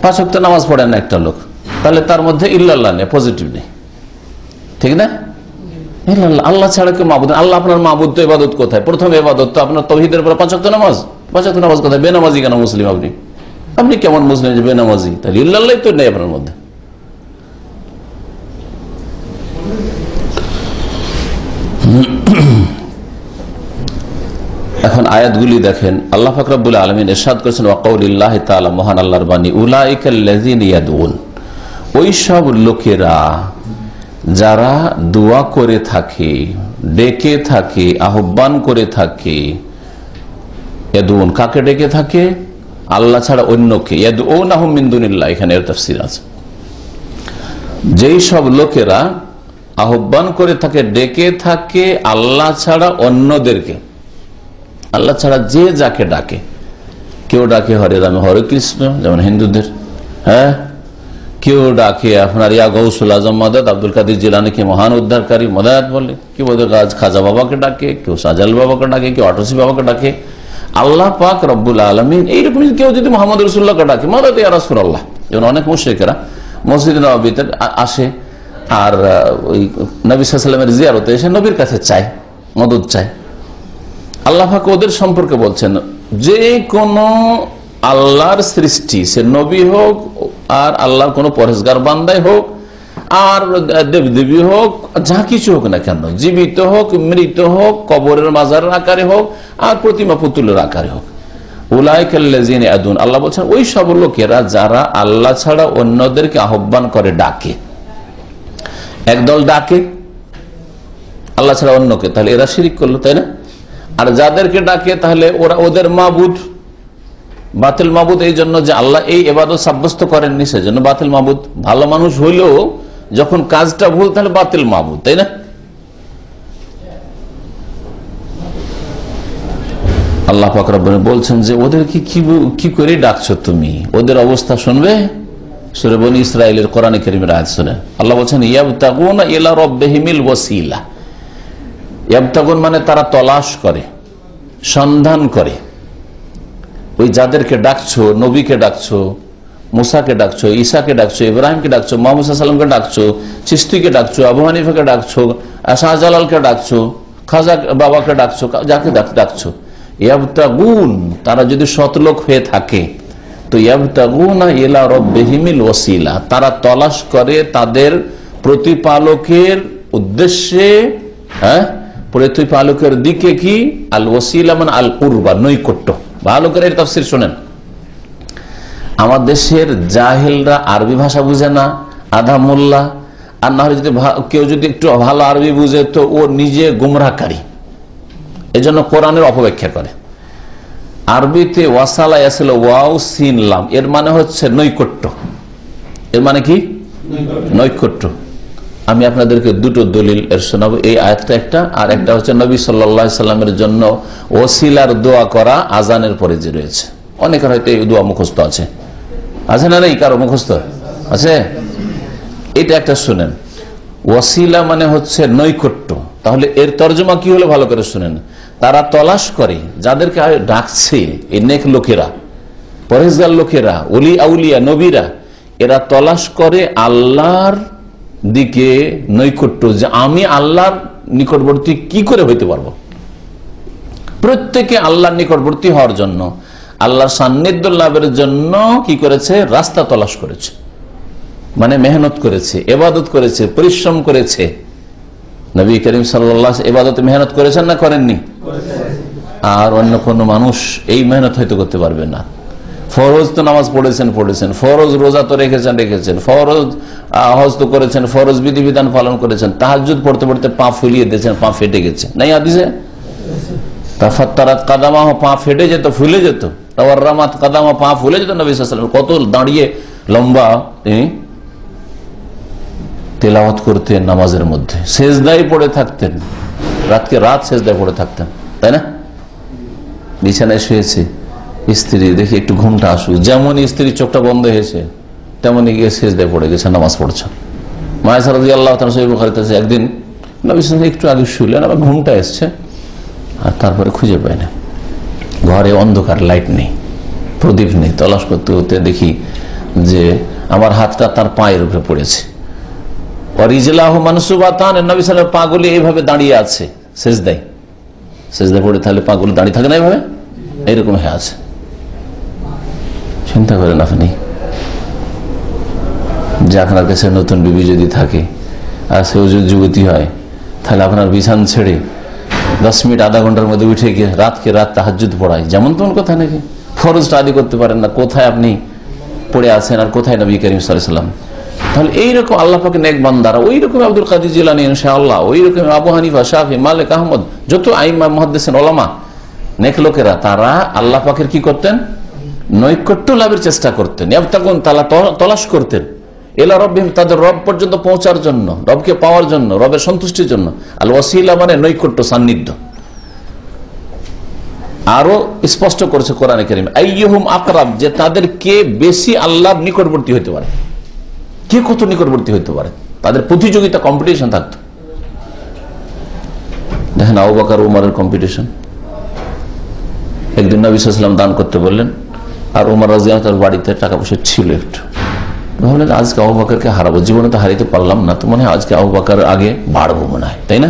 5 ওয়াক্ত নামাজ পড়েন না একটা লোক, তাহলে তার মধ্যে ইল্লাল্লাহ নেই, পজিটিভ নেই, ঠিক না? আল্লাহ ছাড়া কেউ মাবুদ, আল্লাহ আপনার মাবুদ। তো ইবাদত কোথায়? প্রথম ইবাদত তো আপনার তাওহীদের পরে 5 ওয়াক্ত নামাজ। 5 ওয়াক্ত নামাজ কোথায়? বেনামাজি কেন মুসলিম আপনি? আপনি কেমন মুসলিম যে বেনামাজি? তাহলে ইল্লাল্লাহ তো নেই আপনার মধ্যে। এখন আয়াতগুলি দেখেন, আল্লাহ পাক রব্বুল আলামিন ইরশাদ করেছেন ওয়াকাউলিল্লাহি তাআলা, মহান আল্লাহর বাণী, উলাইকাল্লাযিনা ইয়াদউন, ওই সব লোকেরা যারা দোয়া করে থাকে, ডেকে থাকে, আহ্বান করে থাকে। ইয়াদউন কাকে ডেকে থাকে? আল্লাহ ছাড়া অন্যকে, ইয়াদউনাহুম মিন দুনিল্লাহ, এখানে এর তাফসীর আছে। যেই সব লোকেরা আহ্বান করে থাকে, ডেকে থাকে আল্লাহ ছাড়া অন্যদেরকে, আল্লাহ ছাড়া যে যাকে ডাকে, কেউ ডাকে হরে রামে হরে কৃষ্ণ যেমন হিন্দুদের, হ্যাঁ, কেউ ডাকে আপনার ইয়া গৌসুল আজম মদদ আব্দুল কাদের জিলানীকে মহান উদ্ধারকারী মদায়াত বলে, কেউ খাজা বাবাকে ডাকে, কেউ শাহজাল বাবাকে ডাকে, কেউ আটসি বাবাকে ডাকে। আল্লাহ পাক রব্বুল আলমিন এইরকম কেউ যদি মোহাম্মদ রসুল্লাহকে ডাকে মদদ ইয়া রাসূলুল্লাহ, যেমন অনেক মুশরিকেরা মসজিদ নববীতে আসে আর ওই নবী সাল্লাল্লাহু আলাইহি ওয়াসাল্লামের জিয়ারতে এসে নবীর কাছে চায়, মদদ চায়। আল্লাহ পাক ওদের সম্পর্কে বলছেন যে কোন আল্লাহর সৃষ্টি, সে নবী হোক আর আল্লাহর কোন পরহেজগার বান্দাই হোক আর দেবদেবী হোক, যা কিছু হোক না কেন, জীবিত হোক মৃত হোক, কবরের মাজারের আকারে হোক আর প্রতিমা পুতুলের আকারে হোক, উলাইকাল্লাযিনা ইয়াদুন, আল্লাহ বলছেন ওই সব লোকেরা যারা আল্লাহ ছাড়া অন্যদেরকে আহ্বান করে, ডাকে। একদল ডাকে আল্লাহ ছাড়া অন্যকে, তাহলে এরা শিরিক করলো, তাই না? আর যাদেরকে ডাকে তাহলে ওরা ওদের মাবুদ, বাতিল মাবুদ, এই জন্য যে আল্লাহ এই ইবাদত সাব্যস্ত করেননি সেজন্য বাতিল মাবুদ। ভালো মানুষ হইলেও যখন কাজটা ভুল তাহলে বাতিল মাবুদ, তাই না? আল্লাহ পাক রব্বুল বলছেন যে ওদেরকে কি করে ডাকছো তুমি, ওদের অবস্থা শুনবে। সূরা বনী ইসরাঈলের কোরআনে কারীমের আয়াত শুনেন, আল্লাহ বলছেন ইয়াবতাগুনা ইলা রাব্বিহিমিল ওয়াসিলা। ইয়াবতাগুন মানে তারা তলাশ করে, সন্ধান করে। ওই যাদেরকে ডাকছো, নবীকে ডাকছো, মুসাকে ডাকছো, ঈসাকে ডাকছো, ইব্রাহিমকে ডাকছো, মুহাম্মদ সাল্লাল্লাহু আলাইহি ওয়াসাল্লামকে ডাকছো, চিশতিকে ডাকছো, আবু হানিফাকে ডাকছো, শাহজালালকে ডাকছো, খাজা বাবাকে ডাকছো, যাকে ডাকছো, ইয়াবতাগুন, তারা যদি সৎলোক হয়ে থাকে তো ইয়াবতাগুনা ইলা রাব্বিহিমিল ওয়াসিলা, তারা তলাশ করে তাদের প্রতিপালকের উদ্দেশ্যে, হ্যাঁ, প্রতিপালকের দিকে কি, আল ওয়াসিলা মানে আল কুরবা, নৈকট্য। ভালো করে এর তাফসীর শুনেন। আমার দেশের জাহেলরা আরবি ভাষা বুঝে না, আধা মোল্লা, আর না হলে যদি কেউ যদি একটু ভালো আরবি বুঝে তো ও নিজে গুমরাহকারী, এজন্য কোরআনের অপব্যাখ্যা করে। আরবিতে ওয়াসালা ইয়াসিল ওয়াও সিন লাম, এর মানে হচ্ছে নৈকট্য। এর মানে কি? নৈকট্য। আমি আপনাদেরকে দুটো দলিল এর শোনাবো। এই আয়াতটা একটা, আর একটা হচ্ছে নবী সাল্লাল্লাহু আলাইহি সাল্লামের জন্য ওসিলার দোয়া করা আজানের পরে যে রয়েছে। অনেকের হয়তো এই দোয়া মুখস্থ আছে, আছে না? নেই কারো মুখস্থ আছে? এটা একটা শুনেন। ওসিলা মানে হচ্ছে নৈকট্য। তাহলে এর তর্জমা কি হলো ভালো করে শুনেন। তারা তলাশ করে, যাদেরকে ডাকছে এই নেক লোকেরা, পরহেজগার লোকেরা, ওলি আউলিয়া, নবীরা, এরা তলাশ করে আল্লাহর দিকে নৈকট্য, যে আমি আল্লাহর নিকটবর্তী কি করে হইতে পারবো। প্রত্যেকে আল্লাহর নিকটবর্তী হওয়ার জন্য, আল্লাহর সান্নিধ্য লাভের জন্য কি করেছে? রাস্তা তলাশ করেছে, মানে মেহনত করেছে, ইবাদত করেছে, পরিশ্রম করেছে। নবী করিম সাল্লাল্লাহু আলাইহি ইবাদতে মেহনত করেছেন না করেননি? আর অন্য কোন মানুষ এই মেহনত হয়তো করতে পারবে না। ফরজ তো নামাজ পড়েছেন, ফরজ রোজা তো রেখেছেন, ফরজ হজ তো করেছেন, ফরজ বিধিবিধান পালন করেছেন, তাহাজ্জুদ পড়তে পড়তে পা ফুলিয়ে দিয়েছেন, পা ফেটে গেছে, নাই হাদিসে? তাফাত্তারাত কাদামাহ, পা ফেটে যেত, ফুলে যেত। তাওয়াররামাত কাদামা, পা ফুলে যেত। নবী সাল্লাল্লাহু আলাইহি ওয়াসাল্লাম কত দাঁড়িয়ে লম্বা তেলাওয়াত করতেন, নামাজের মধ্যে সেজদায় পড়ে থাকতেন, রাত সেজদায় পড়ে থাকতেন, তাই না? বিছানায় শুয়েছে, স্ত্রী দেখি একটু ঘুমটা আসুক, যেমন স্ত্রী চোখটা বন্ধ হয়েছে তেমনই গিয়ে সেজদায় পড়ে গেছে, নামাজ পড়ছে। মায়েশা রাদিয়াল্লাহু তাআলা সহিহ বুখারীতে আছে, একদিন নবী সাল্লাল্লাহু আলাইহি একটু আগে শুলেন, আবার ঘুমটা এসছে, আর তারপরে খুঁজে পায় না। ঘরে অন্ধকার, লাইট নেই, প্রদীপ নেই। তলাশ করতে করতে দেখি যে আমার হাতটা তার পায়ের উপরে পড়েছে। ওয়ারিজলাহু মানসুবাতান, নবী সাল্লাল্লাহু আলাইহি ওয়াসাল্লাম পাগুলি এইভাবে দাঁড়িয়ে আছে সেজদায় পড়ে। তাহলে পাগুলি দাঁড়িয়ে থাকে না এইভাবে, এইরকম হয়ে আছে। চিন্তা করেন আপনি যে আপনার কাছে নতুন বিবি যদি থাকে আর সেও যদি যুবতী হয়, তাহলে আপনার বিছান ছেড়ে 10 মিনিট আধা ঘন্টার মধ্যে উঠে গিয়ে রাত তাহাজ্জুদ পড়ায়, যেমন তেমন কথা নাকি? ফরজটা আদি করতে পারেন না, কোথায় আপনি পড়ে আছেন আর কোথায় নবী করিম সাল্লাল্লাহু আলাইহি ওয়াসাল্লাম? তাহলে এইরকম আল্লাহ পাকের নেক বান্দারা, ওই রকম আব্দুল কাদের জিলানী ইনশাআল্লাহ, ওই রকম আবু হানিফা, শাফি, মালিক, আহমদ, যত আইমা মুহাদ্দিসিন, উলামা, নেক লোকেরা, তারা আল্লাহ পাকের কি করতেন? নৈকট্য লাভের চেষ্টা করতেন, তলাশ করতেন এলা রব্বিহিম, তাদের রব পর্যন্ত পৌঁছার জন্য, রবকে পাওয়ার জন্য, রবের সন্তুষ্টির জন্য। আল ওয়াসিলা মানে নৈকট্য, সান্নিধ্য। আরো স্পষ্ট করেছে কোরআনে কারীম, আইয়ুহুম আকরাব, যে তাদের কে বেশি আল্লাহর নিকটবর্তী হইতে পারে, কে কত নিকটবর্তী হইতে পারে, তাদের প্রতিযোগিতা, কম্পিটিশন থাকতো। দেখেন আবু বকর উমরের কম্পিটিশন। একদিন নবী সাল্লাল্লাহু আলাইহি ওয়াসাল্লাম দান করতে বললেন, আর উমর রাদিয়াল্লাহু তার বাড়িতে টাকা পয়সা ছিল একটু, ভাবলেন আজকে আবু বকরকে হারাবো, জীবনে তো হারিতে পারলাম না, তো মনে হয় আজকে আবু বকর আগে বাড়বো মনে হয়, তাই না?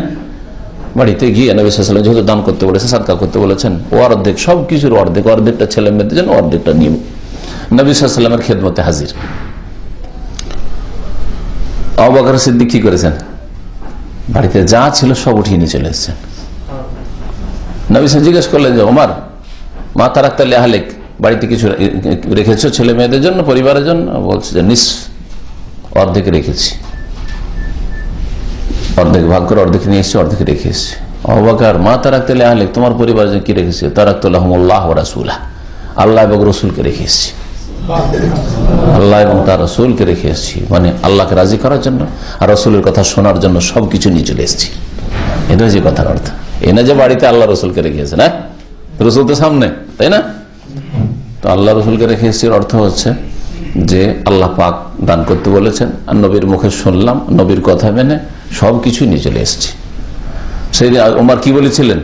বাড়িতে গিয়ে নবী সাল্লাল্লাহু আলাইহি ওয়াসাল্লাম যেহেতু দান করতে বলেছে, সাদকা করতে বলেছেন, ও অর্ধেক, সবকিছুর অর্ধেক, অর্ধেকটা ছেলে মেয়েদের জন্য, অর্ধেকটা নিয়ে নবী সাল্লাল্লাহু আলাইহি ওয়াসাল্লামের খেদমতে হাজির। আবু বকর সিদ্দিক কি করেছেন? বাড়িতে যা ছিল সব উঠিয়ে নিয়ে চলে এসেছেন। নবী সাল্লাল্লাহু জিজ্ঞেস করলেন যে ওমর, মা তারাকতা লিআহলিক, বাড়িতে কিছু রেখেছো ছেলে মেয়েদের জন্য, পরিবারের জন্য? বলছে যে নিস, অর্ধেক রেখেছি, অর্ধেক ভাগ করে অর্ধেক নিয়ে এসেছি, অর্ধেক রেখে এসেছি। আবু বকর, মা তারাকতা লিআহলিক, তোমার পরিবারের জন্য কি রেখেছি? তারাকতু লাহুমুল্লাহ ওয়া রাসূলাহ, আল্লাহ এবং রসুলকে রেখে এসেছি, আল্লাহ এবং তার রসুলকে রেখে এসেছি, মানে আল্লাহকে রাজি করার জন্য আর রসুলের কথা শোনার জন্য সবকিছু নিয়ে চলে এসেছি। এটা হচ্ছে কথার অর্থ, এই না যে বাড়িতে আল্লাহ রসুলকে রেখে এসেছে, না, রসুল তো সামনে, তাই না? তো আল্লাহ রসুলকে রেখে এসেছি অর্থ হচ্ছে যে আল্লাহ পাক দান করতে বলেছেন, আর নবীর মুখে শুনলাম, নবীর কথা মেনে সবকিছু নিয়ে চলে এসেছি। সেই ওমর কি বলেছিলেন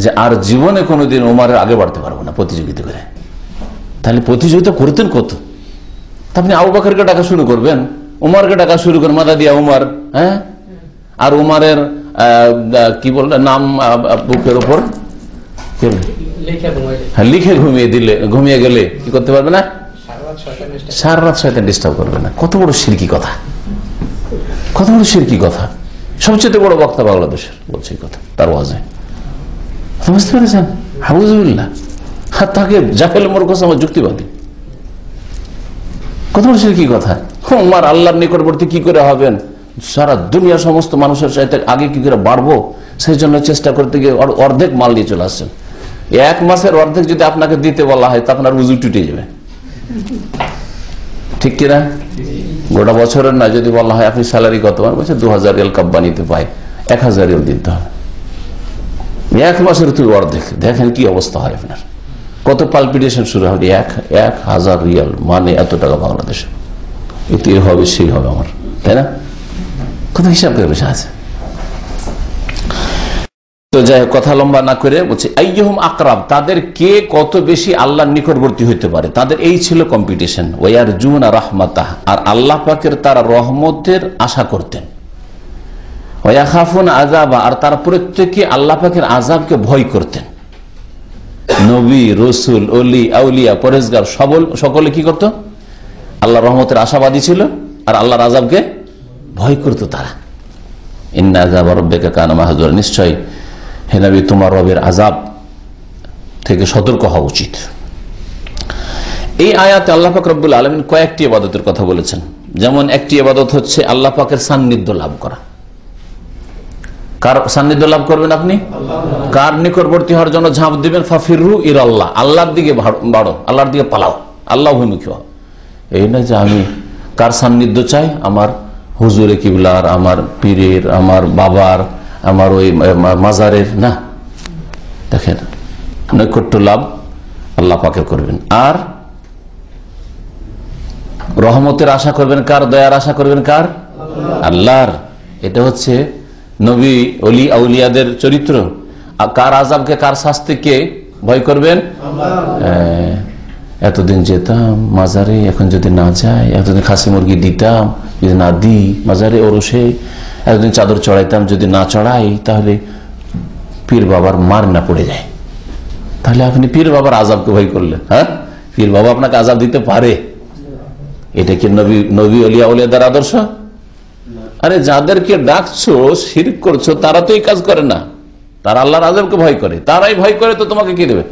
যে আর জীবনে কোনোদিন ওমরের আগে বাড়তে পারবো না প্রতিযোগিতা করে। তাহলে প্রতিযোগিতা করতেন কত? আপনি আবু বকরকে ডাকা শুরু করবেন, উমরকে ডাকা শুরু করেন, মাথা দিয়া উমর, হ্যাঁ, আর উমরের কি বললেন নাম বুকের ওপর লিখে ঘুমিয়ে গেলে কি করতে পারবে না? সারা রাত শয়তান ডিস্টার্ব করবে না। কত বড় শিরকি কথা, কত বড় শিরকি কথা। সবচেয়ে বড় বক্তা বাংলাদেশের বলছে কথা, তার ওয়াজে, বুঝতে পেরেছেন? হাউজুবিল্লাহ, তাকে জাহেল মূর্খ সমাজ যুক্তিবাদী। কত বড় শিরকি কথা। উমর আল্লাহর নিকটবর্তী কি করে হবেন? সারা দুনিয়া সমস্ত মানুষের চাইতে আগে কি করে বাড়বো, সেই জন্য চেষ্টা করতে গিয়ে অর্ধেক মাল নিয়ে চলে আসছেন। এক মাসের অর্ধেক যদি আপনাকে দিতে বলা হয় তা আপনার উজু টুটে যাবে, ঠিক কিনা? গোটা বছরের না, যদি বলা হয় আপনি স্যালারি কত, বলছে 2000 রিয়াল কাব্বা নিতে পাই, 1000 রিয়াল দিতে হবে। এক মাসের তুই অর্ধেক, দেখেন কি অবস্থা হয় আপনার, কত পালপিটেশন শুরু হবে। 1000 রিয়াল মানে এত টাকা বাংলাদেশে, এতে হবে সেই হবে আমার, তাই না? কত হিসাব করে বসে আছে। তো যাই কথা লম্বা না করে বলছে আইয়ুহুম আকরাব, তাদের কে কত বেশি আল্লাহর নিকটবর্তী হইতে পারে, তাদের এই ছিল কম্পিটিশন। ওয়ারজুনা রাহমাতাহ, আর আল্লাহ পাকের তারা রহমতের আশা করতেন। ওয়াখাফুনা আযাবা, আর তারা প্রত্যেকে আল্লাহ পাকের আযাবকে ভয় করতেন। নবী, রসুল, ওলি, আউলিয়া, পরেজগার সকলে কি করত? আল্লাহর রহমতের আশাবাদী ছিল আর আল্লাহর আযাবকে ভয় করত তারা। ইন্না আযাবা রাব্বিকা কানা মাহযুরা, নিশ্চয় হে নবী তোমার রবের আযাব থেকে সতর্ক হওয়া উচিত। এই আয়াতে আল্লাহ পাক রব্বুল আলামিন কয়েকটি ইবাদতের কথা বলেছেন। যেমন একটি ইবাদত হচ্ছে আল্লাহ পাকের সান্নিধ্য লাভ করা। কার সান্নিধ্য লাভ করবেন আপনি? কার নিকটবর্তী হওয়ার জন্য ঝাঁপ দিবেন? ফাফিরু ইলাল্লাহ, আল্লাহর দিকে বাড়ো, আল্লাহর দিকে পালাও, আল্লাহ অভিমুখী হও। এই না যে আমি কার সান্নিধ্য চাই? আমার হুজুরে কিবলার, আমার পীরের, আমার বাবার, আমার ওই মাজারের না। দেখেন নৈকট্য লাভ আল্লাহ পাকে করবেন। আর রহমতের আশা করবেন কার? দয়ার আশা করবেন কার? আল্লাহর। এটা হচ্ছে নবী, ওলি, আউলিয়াদের চরিত্র। কার আযাবকে, কার শাস্তিকে ভয় করবেন? এতদিন যেতাম মাজারে, এখন যদি না যাই, এতদিন খাসি মুরগি দিতাম, যদি না দিই মাজারে ওরসে, এতদিন চাদর চড়াইতাম, যদি না চড়াই তাহলে পীর বাবার মার না পড়ে যায়। তাহলে আপনি পীর বাবার আযাবকে ভয় করলেন। হ্যাঁ, পীর বাবা আপনাকে আযাব দিতে পারে। এটা কি নবী ওলিয়া আউলিয়াদের আদর্শ? আরে যাদেরকে ডাকছো, শিরক করছো, তারা তো এই কাজ করে না, তারা আল্লাহর আযাবকে ভয় করে। তারাই ভয় করে তো তোমাকে কি দেবে?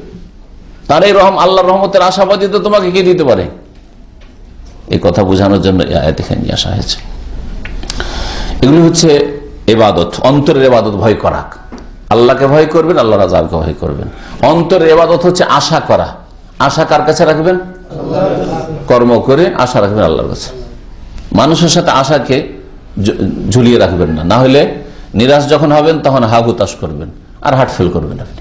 তারাই আল্লাহর রহমতের আশাবাদী, তো তোমাকে কি দিতে পারে? এই কথা বোঝানোর জন্য আয়াত এখানে নিয়ে আসা হয়েছে। এগুলি হচ্ছে ইবাদত, অন্তরের ইবাদত, ভয় করা। আল্লাহকে ভয় করবেন, আল্লাহর আযাবকে ভয় করবেন। অন্তরের ইবাদত হচ্ছে আশা করা, আশা কার কাছে রাখবেন? কর্ম করে আশা রাখবেন আল্লাহর কাছে। মানুষের সাথে আশাকে ঝুলিয়ে রাখবেন না, না হলে নিরাশ যখন হবেন তখন হা হুতাশ করবেন আর হার্ট ফেল করবেন আপনি।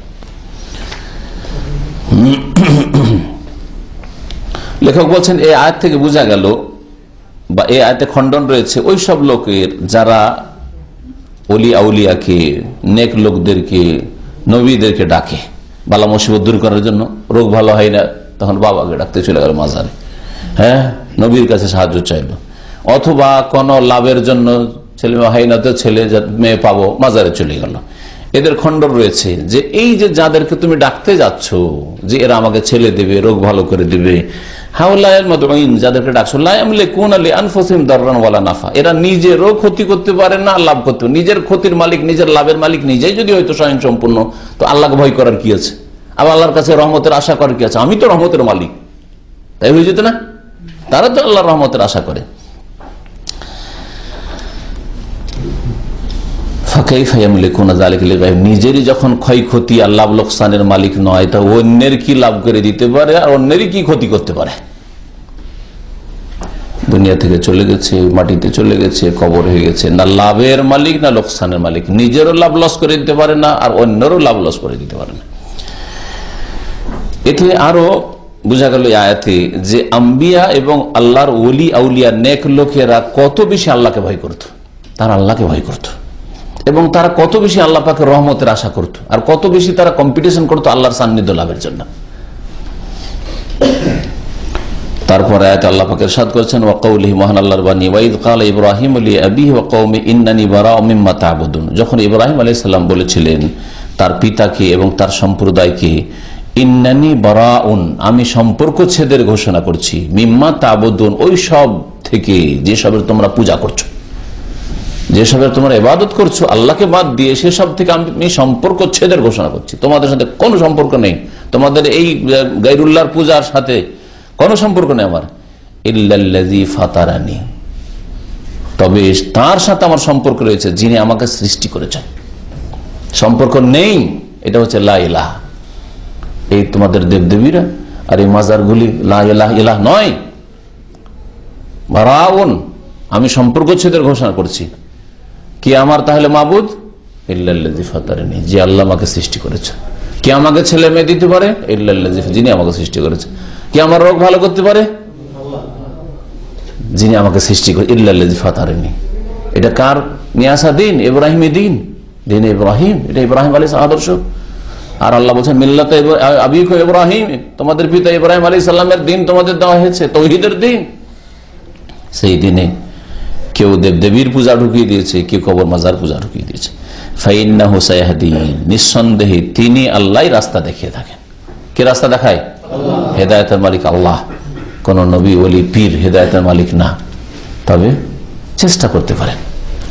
লেখক বলছেন এই আয়াত থেকে বোঝা গেল বা এই আয়াতে খণ্ডন রয়েছে ওই সব লোকের যারা ওলি আউলিয়াকে, নেক লোকদেরকে, নবীদেরকে ডাকে বালা মুসিবত দূর করার জন্য। রোগ ভালো হয় না তখন বাবাকে ডাকতে চলে গেল মাজারে, হ্যাঁ, নবীর কাছে সাহায্য চাইল। অথবা কোন লাভের জন্য ছেলে হয় না তো ছেলে মেয়ে পাবো, মাজারে চলে গেল। এদের খণ্ডন রয়েছে যে এই যে যাদেরকে তুমি ডাকতে যাচ্ছ যে এরা আমাকে ছেলে দেবে, রোগ ভালো করে দেবে, যাদেরকে ডাকছো নাফা, এরা নিজেরও ক্ষতি করতে পারে না, লাভ করতে, নিজের ক্ষতির মালিক, নিজের লাভের মালিক নিজেই যদি হয়তো স্বয়ং সম্পূর্ণ, তো আল্লাহকে ভয় করার কি আছে? আবার আল্লাহর কাছে রহমতের আশা করার কি আছে? আমি তো রহমতের মালিক, তাই হয়ে যেত না? তারা তো আল্লাহর রহমতের আশা করে। নিজেরই যখন ক্ষয়ক্ষতি আর লাভ লোকসানের মালিক নয়, তা অন্যের কি লাভ করে দিতে পারে আর অন্যেরই কি ক্ষতি করতে পারে? দুনিয়া থেকে চলে গেছে, মাটিতে চলে গেছে, কবর হয়ে গেছে, না লাভের মালিক না লোকসানের মালিক, নিজেরও লাভ লস করে দিতে পারে না আর অন্যেরও লাভ লস করে দিতে পারে না। এতে আরো বোঝা গেল আয়াতে যে আম্বিয়া এবং আল্লাহর ওলি আউলিয়া নেক লোকেরা কত বেশি আল্লাহকে ভয় করত, তারা আল্লাহকে ভয় করত এবং তারা কত বেশি আল্লাহ পাকের রহমতের আশা করত আর কত বেশি তারা কম্পিটিশন করতো আল্লাহর সান্নিধ্য লাভের জন্য। তারপর আয়াতে আল্লাহ পাক ইরশাদ করেছেন ওয়াকাউলিহি, মহান আল্লাহর বাণী, ওয়াইদ ক্বালা ইব্রাহিম লিআবিহি ওয়া কওমি ইন্নানি বারাউ মিম্মা তা'বুদুন, যখন ইব্রাহিম আলাইহিস সালাম বলেছিলেন তার পিতাকে এবং তার সম্প্রদায়কে, ইন্নানি বারাউন, আমি সম্পর্ক ছেদের ঘোষণা করছি, মিম্মা তা'বুদুন, ওই সব থেকে যেসবের তোমরা পূজা করছো, যেসবের তোমরা ইবাদত করছো আল্লাহকে বাদ দিয়ে, সেসব থেকে আমি সম্পর্ক ছেদের ঘোষণা করছি। তোমাদের সাথে কোনো সম্পর্ক নেই, তোমাদের এই গায়রুল্লাহর পূজার সাথে কোনো সম্পর্ক নেই আমার। ইল্লাল্লাযী ফাতারানি, তবে তার সাথে আমার সম্পর্ক রয়েছে যিনি আমাকে সৃষ্টি করেছেন। সম্পর্ক নেই, এটা হচ্ছে লা ইলাহা। এই তোমাদের দেবদেবীরা আর এই মাজারগুলি লা ইলাহা ইলাহ নয়, বারাউন, আমি সম্পর্ক ছেদের ঘোষণা করছি। কি আমার তাহলে মাবুদ? ইল্লাল্লাযী ফাতারানি, যে আল্লাহ আমাকে সৃষ্টি করেছে। কে আমাকে ছেলে মেয়ে দিতে পারে? ইল্লাল্লাযী, যিনি আমাকে সৃষ্টি করেছে। কে আমার রোগ ভালো করতে পারে? যিনি আমাকে সৃষ্টি করে। ইল্লাল্লাযী ফাতারানি, এটা কার নিয়ে আসা দিন? ইব্রাহিমী দিন, দিন ইব্রাহিম, এটা ইব্রাহিম আলাইহিস আদর্শ। আর আল্লাহ বলছেন মিল্লাত আবিকুম ইব্রাহিম, তোমাদের পিতা ইব্রাহিম আলাইহিস সালামের দিন তোমাদের দেওয়া হয়েছে, তাওহীদের দিন। সেই দিনে কেউ দেবদেবীর পূজা ঢুকিয়ে দিয়েছে, কেউ কবর মাজার পূজা ঢুকিয়ে দিয়েছে। ফাইন্নাহু সায়াহদিন, নিঃসন্দেহে তিনি আল্লাহই রাস্তা দেখিয়ে থাকেন। কে রাস্তা দেখায়? হেদায়েতের মালিক আল্লাহ, কোন নবী ওলি পীর হেদায়েতের মালিক না। তবে চেষ্টা করতে পারেন,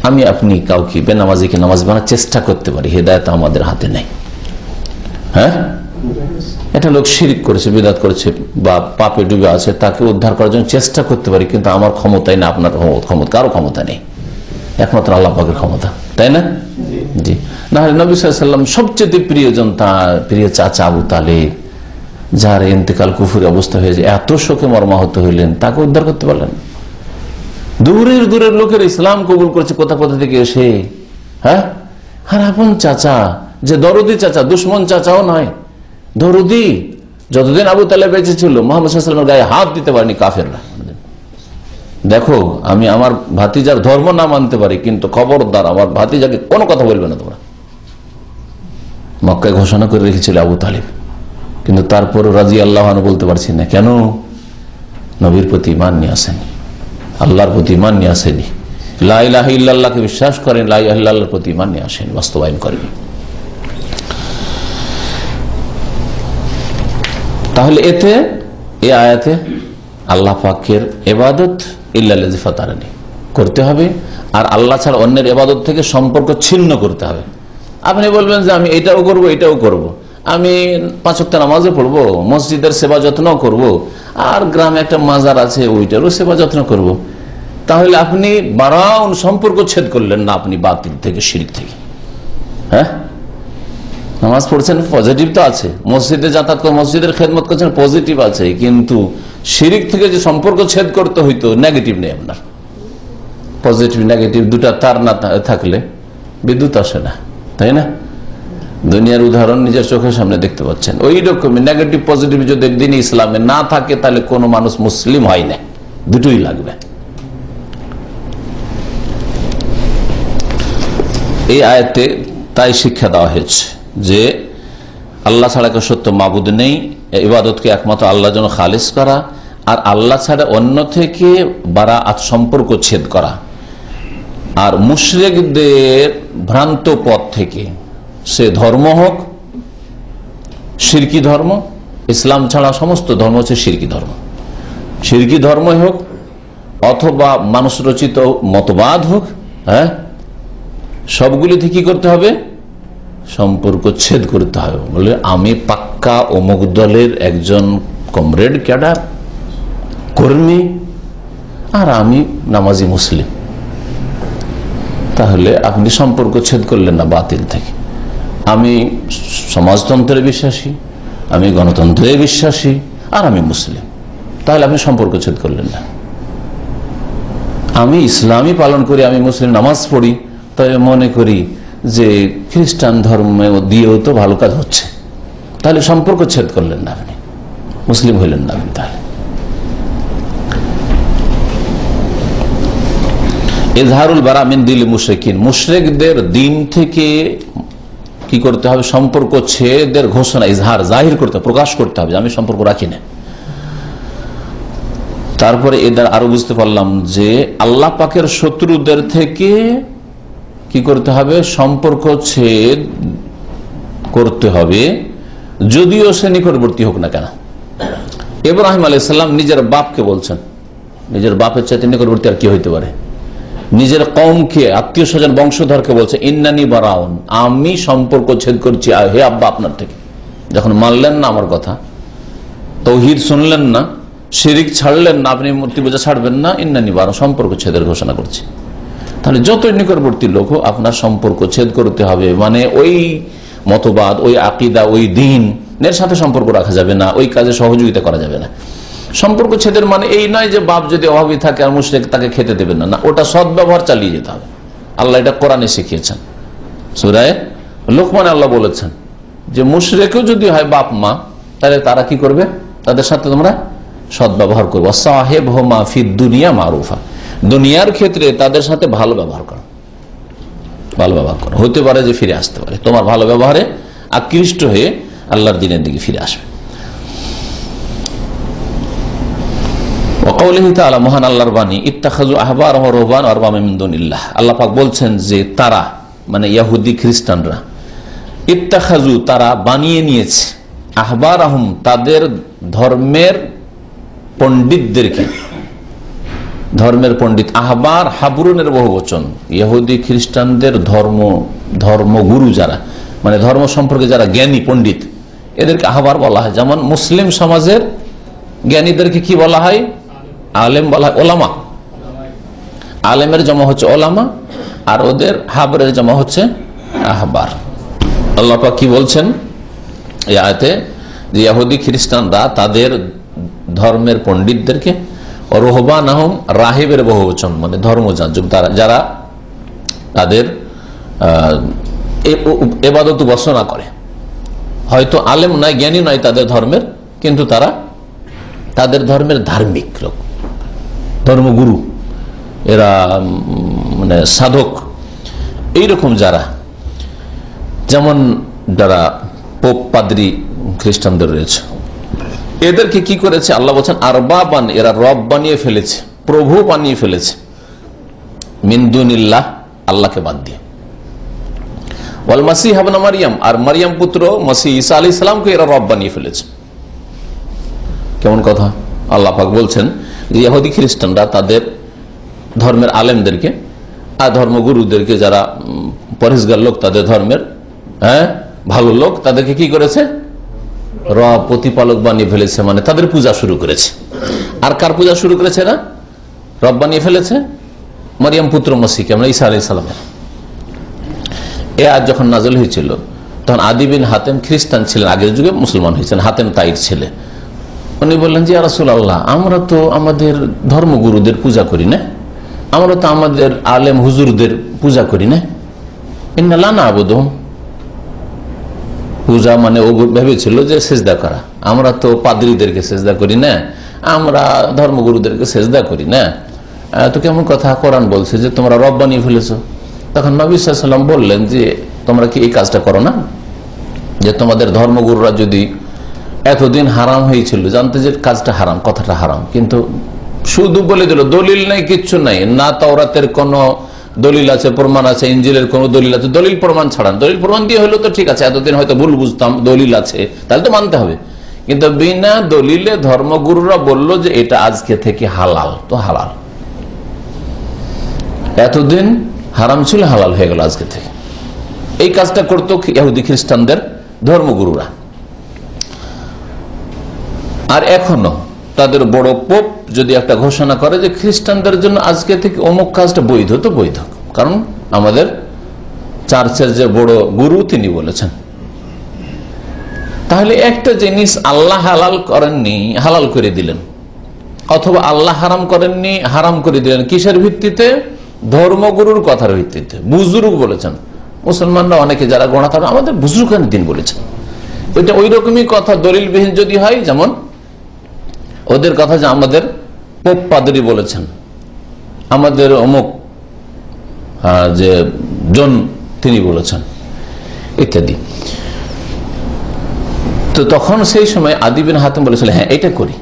আমি আপনি কাউকে বেনামাজিকে নামাজ বানার চেষ্টা করতে পারি, হেদায়েত আমাদের হাতে নেই। হ্যাঁ, এটা লোক শিরক করেছে, বিদআত করেছে বা পাপে ডুবে আছে, তাকে উদ্ধার করার জন্য চেষ্টা করতে পারি, কিন্তু আমার ক্ষমতাই না, আপনার ক্ষমতা, কারো ক্ষমতা নেই, একমাত্র আল্লাহ পাকের ক্ষমতা, তাই না? জি, না হলে নবী সাল্লাল্লাহু আলাইহি ওয়াসাল্লাম সবচেয়ে প্রিয়জন, তার প্রিয় চাচা আবু তালেব, যার ইন্তেকাল কুফরি অবস্থা হয়েছে, এত শোকে মর্মাহত হইলেন, তাকে উদ্ধার করতে পারলেন। দূরের দূরের লোকের ইসলাম কবুল করেছে কোথা কোথা থেকে এসে, হ্যাঁ, আর আপন চাচা, যে দরদি চাচা, দুশ্মন চাচাও নয়, দরদি। যতদিন আবু তালেব বেঁচে ছিল মুহাম্মদ সাল্লাল্লাহু আলাইহি ওয়াসাল্লামের গায়ে হাত দিতে পারেনি কাফেররা। দেখো, আমি আমার ভাতিজার ধর্ম না মানতে পারি, কিন্তু খবরদার আমার ভাতিজাকে কোনো কথা বলবে না তোমরা, মক্কায় ঘোষণা করে রেখেছিল আবু তালেব। কিন্তু তারপরে রাদিয়াল্লাহু আনহু বলতে পারছি না, কেন? নবীর প্রতি ঈমান নিয়ে আসেনি, আল্লাহর প্রতি ঈমান নিয়ে আসেনি, লা ইলাহা ইল্লাল্লাহকে বিশ্বাস করেন, লা ইলাহা ইল্লাল্লাহর প্রতি ঈমান নিয়ে আসেনি, বাস্তবায়ন করেনি। তাহলে এতে, এই আয়াতে আল্লাহ পাকের ইবাদত ইল্লাল্লাযী ফাতারানি করতে হবে, আর আল্লাহ ছাড়া অন্যের ইবাদত থেকে সম্পর্ক ছিন্ন করতে হবে। আপনি বলবেন যে আমি এটাও করব, এটাও করব, আমি 5 ওয়াক্ত নামাজও পড়বো, মসজিদের সেবা যত্ন করব, আর গ্রামে একটা মাজার আছে ওইটারও সেবা যত্ন করব, তাহলে আপনি বারাউন সম্পর্ক ছেদ করলেন না, আপনি বাতিল থেকে, শিরক থেকে। হ্যাঁ, নামাজ পড়ছেন, পজিটিভ তো আছে, মসজিদে যাতায়াত করে মসজিদের খেদমত করছেন, পজিটিভ আছে, কিন্তু শিরিক থেকে যে সম্পর্ক ছেদ করতে হইতো, নেগেটিভ নেই আপনার। পজিটিভ নেগেটিভ দুটা তার না থাকলে বিদ্যুৎ আসে না, তাই না? দুনিয়ার উদাহরণ নিজের চোখের সামনে দেখতে পাচ্ছেন। ওই রকমই নেগেটিভ পজিটিভ যদি একদিন ইসলামে না থাকে, তাহলে কোনো মানুষ মুসলিম হয় না, দুটোই লাগবে। এই আয়াতে তাই শিক্ষা দেওয়া হয়েছে যে আল্লাহ ছাড়া কেউ সত্য মাবুদ নেই, ইবাদতকে একমাত্র আল্লাহর জন্য খালিস করা, আর আল্লাহ ছাড়া অন্য থেকে বারাআত সম্পর্ক ছেদ করা, আর মুশরিকদের ভ্রান্ত পথ থেকে, সে ধর্ম হোক শিরকি ধর্ম, ইসলাম ছাড়া সমস্ত ধর্ম হচ্ছে শিরকি ধর্ম, শিরকি ধর্মই হোক অথবা মানুষ রচিত মতবাদ হোক, হ্যাঁ, সবগুলি থেকে কি করতে হবে? সম্পর্ক ছেদ করতে হবে। বলে আমি পাক্কা অমুক দলের একজন কমরেড, ক্যাডার, কর্মী, আর আমি নামাজি মুসলিম, তাহলে আপনি সম্পর্ক ছেদ করলেন না বাতিল থেকে। আমি সমাজতন্ত্রে বিশ্বাসী, আমি গণতন্ত্রে বিশ্বাসী, আর আমি মুসলিম, তাহলে আপনি সম্পর্ক ছেদ করলেন না। আমি ইসলামই পালন করি, আমি মুসলিম, নামাজ পড়ি, তাই মনে করি যে খ্রিস্টান ধর্ম দিয়েও তো ভালো কাজ হচ্ছে, তাহলে সম্পর্ক ছেদ করলেন না আপনি, মুসলিম হইলেন না আপনি। তাহলে ইজহারুল বারা মিন দিল মুশরিকিন, মুশরিকদের দিন থেকে কি করতে হবে? সম্পর্ক ছেদের ঘোষণা, ইজহার, জাহির করতে হবে, প্রকাশ করতে হবে, আমি সম্পর্ক রাখি না। তারপরে এদের আরো বুঝতে পারলাম যে আল্লাহ পাকের শত্রুদের থেকে কি করতে হবে? সম্পর্ক ছেদ করতে হবে, যদিও সে নিকটবর্তী হোক না কেন। ইব্রাহিম আলাইহিস সালাম নিজের বাপকে বলছেন, নিজের বাপের চাইতে নিকটবর্তী আর কি হইতে পারে? নিজের কওমকে, আত্মীয় স্বজন, বংশধরকে বলছে ইন্নানি বারাউন, আমি সম্পর্ক ছেদ করছি হে আব্বা আপনার থেকে। যখন মানলেন না আমার কথা, তাওহীদ শুনলেন না, শিরিক ছাড়লেন না, আপনি মূর্তি পূজা ছাড়বেন না, ইন্নানি বারাউন, সম্পর্ক ছেদের ঘোষণা করছি। তাহলে যতই নিকটবর্তী লোক হোক আপনার সম্পর্ক ছেদ করতে হবে, মানে ওই মতবাদ, ওই আকিদা, ওই দ্বীনের সাথে সম্পর্ক রাখা যাবে না, ওই কাজে সহযোগিতা করা যাবে না। সম্পর্ক ছেদের মানে এই নয় যে বাপ যদি অভাবী থাকে আর মুশরিক তাকে খেতে দেবেন না, ওটা সদ্ব্যবহার চালিয়ে যেতে হবে। আল্লাহ এটা কোরআনে শিখিয়েছেন, সূরা লোকমানে আল্লাহ বলেছেন যে মুশরিকও যদি হয় বাপ মা, তাহলে তারা কি করবে? তাদের সাথে তোমরা সদ্ব্যবহার করবে। সাহিবহুমা ফিদ দুনিয়া মারুফা, দুনিয়ার ক্ষেত্রে তাদের সাথে ভালো ব্যবহার করো, ভালো ব্যবহার করো। হতে পারে যে ফিরে আসতে পারে, তোমার ভালো ব্যবহারে আকৃষ্ট হয়ে আল্লাহর দ্বীনের দিকে ফিরে আসবে। মহান আল্লাহর বাণী, ইত্তাখাযু আহবারহুম ওয়া রুহবানহুম আরবাবা মিন দুনিল্লাহ, আল্লাহ পাক বলছেন যে তারা, মানে ইহুদি খ্রিস্টানরা, ইত্তাখাযু, তারা বানিয়ে নিয়েছে, আহবারহুম, তাদের ধর্মের পণ্ডিতদেরকে, ধর্মের পণ্ডিত, আহবার হাবরুনের বহুবচন, ইহুদি খ্রিস্টানদের ধর্মগুরু যারা, মানে ধর্ম সম্পর্কে যারা জ্ঞানী পণ্ডিত, এদেরকে আহবার বলা হয়। যেমন মুসলিম সমাজের জ্ঞানীদেরকে কি বলা হয়? আলেম বলা হয়, ওলামা। আলেমের জমা হচ্ছে ওলামা, আর ওদের হাবরের জমা হচ্ছে আহবার। আল্লাহ পাক কি বলছেন এই আয়াতে? যে ইহুদি খ্রিস্টানরা তাদের ধর্মের পণ্ডিতদেরকে, রুহবানহুম, রাহিবের বহুবচন, মানে ধর্মযাজক, যারা তাদের ইবাদত উপাসনা করে, হয়তো আলেম নয়, জ্ঞানী নয় তাদের ধর্মের, কিন্তু তারা তাদের ধর্মের ধার্মিক লোক, ধর্মগুরু, এরা মানে সাধক, এইরকম যারা, যেমন যারা পোপ পাদ্রী খ্রিস্টানদের রয়েছে, এদেরকে কি করেছে আল্লাহ বলছেন আরবাবান, এরা রব বানিয়ে ফেলেছে, প্রভু বানিয়ে ফেলেছে, মিন দুনিল্লাহ, আল্লাহকে বাদ দিয়ে। ওয়াল মাসিহ ইবনে মারইয়াম, আর মারইয়াম পুত্র মসিহ ঈসা আলাইহিস সালামকে এরা রব বানিয়ে ফেলেছে। কেমন কথা? আল্লাহ পাক বলছেন যে ইহুদি খ্রিস্টানরা তাদের ধর্মের আলেমদেরকে আর ধর্মগুরুদেরকে, যারা পরহেজগার লোক, তাদের ধর্মের ভালো লোক, তাদেরকে কি করেছে? রব, প্রতিপালক বানিয়ে ফেলেছে, মানে তাদের পূজা শুরু করেছে। আর কার পূজা শুরু করেছে? না, রব বানিয়ে ফেলেছে মারইয়াম পুত্র মসিহকে, আমরা ঈসা আলাইহিস সালামের। এ আয়াত যখন নাযিল হয়েছিল, তখন আদি বিন হাতেম খ্রিস্টান ছিলেন, আগের যুগে মুসলমান হয়েছেন, হাতেম তাইর ছেলে। উনি বললেন যে ইয়া রাসূলুল্লাহ, আমরা তো আমাদের ধর্মগুরুদের পূজা করি না, আমরা তো আমাদের আলেম হুজুরদের পূজা করি না। ইন্না লা না'বুদুহুম, পূজা মানে ও ভেবেছিল যে সেজদা করা, আমরা তো পাদ্রীদেরকে সেজদা করি না, আমরা ধর্মগুরুদেরকে সেজদা করি না। তো কেমন কথা, কোরআন বলছে যে তোমরা রব বানিয়ে ফেলেছ। তখন নবী সাল্লাল্লাহু আলাইহি ওয়াসাল্লাম বললেন যে তোমরা কি এই কাজটা করো না, যে তোমাদের ধর্মগুরুরা যদি এতদিন হারাম হয়েছিল, জানতে যে কাজটা হারাম, কথাটা হারাম, কিন্তু শুধু বলে দিল, দলিল নাই, কিচ্ছু নাই, না তাওরাতের কোন দলিল আছে, প্রমাণ আছে, ইনজিলের কোন দলিল আছে, দলিল প্রমাণ ছাড়ান। দলিল প্রমাণ দিয়ে হলো তো ঠিক আছে, এতদিন হয়তো ভুল বুঝতাম, দলিল আছে তাহলে তো মানতে হবে, কিন্তু বিনা দলিলে ধর্মগুরুরা বলল যে এটা আজকে থেকে হালাল, তো হালাল, এতদিন হারাম ছিল হালাল হয়ে গেল আজকে থেকে। এই কাজটা করতো ইহুদি খ্রিস্টানদের ধর্মগুরুরা। আর এখনো তাদের বড় পোপ যদি একটা ঘোষণা করে যে খ্রিস্টানদের জন্য আজকে থেকে অমুক কাজটা বৈধ, তো বৈধ, কারণ আমাদের চার্চের যে বড় গুরু তিনি বলেছেন। তাহলে একটা জিনিস আল্লাহ হালাল করেননি, হালাল করে দিলেন, অথবা আল্লাহ হারাম করেননি, হারাম করে দিলেন, কিসের ভিত্তিতে? ধর্মগুরুর কথার ভিত্তিতে। বুজুর্গ বলেছেন, মুসলমানরা অনেকে যারা গোনা থাকে আমাদের বুজুর্গানের দিন বলেছেন, ওইটা ওই রকমই কথা দলিলবিহীন যদি হয়, যেমন ওদের কথা যে আমাদের পোপ পাদ্রী বলেছেন, আমাদের অমুক যে জন তিনি বলেছেন, ইত্যাদি। তো তখন সেই সময় আদি বিন হাতেম বলেছিল হ্যাঁ এটা করি,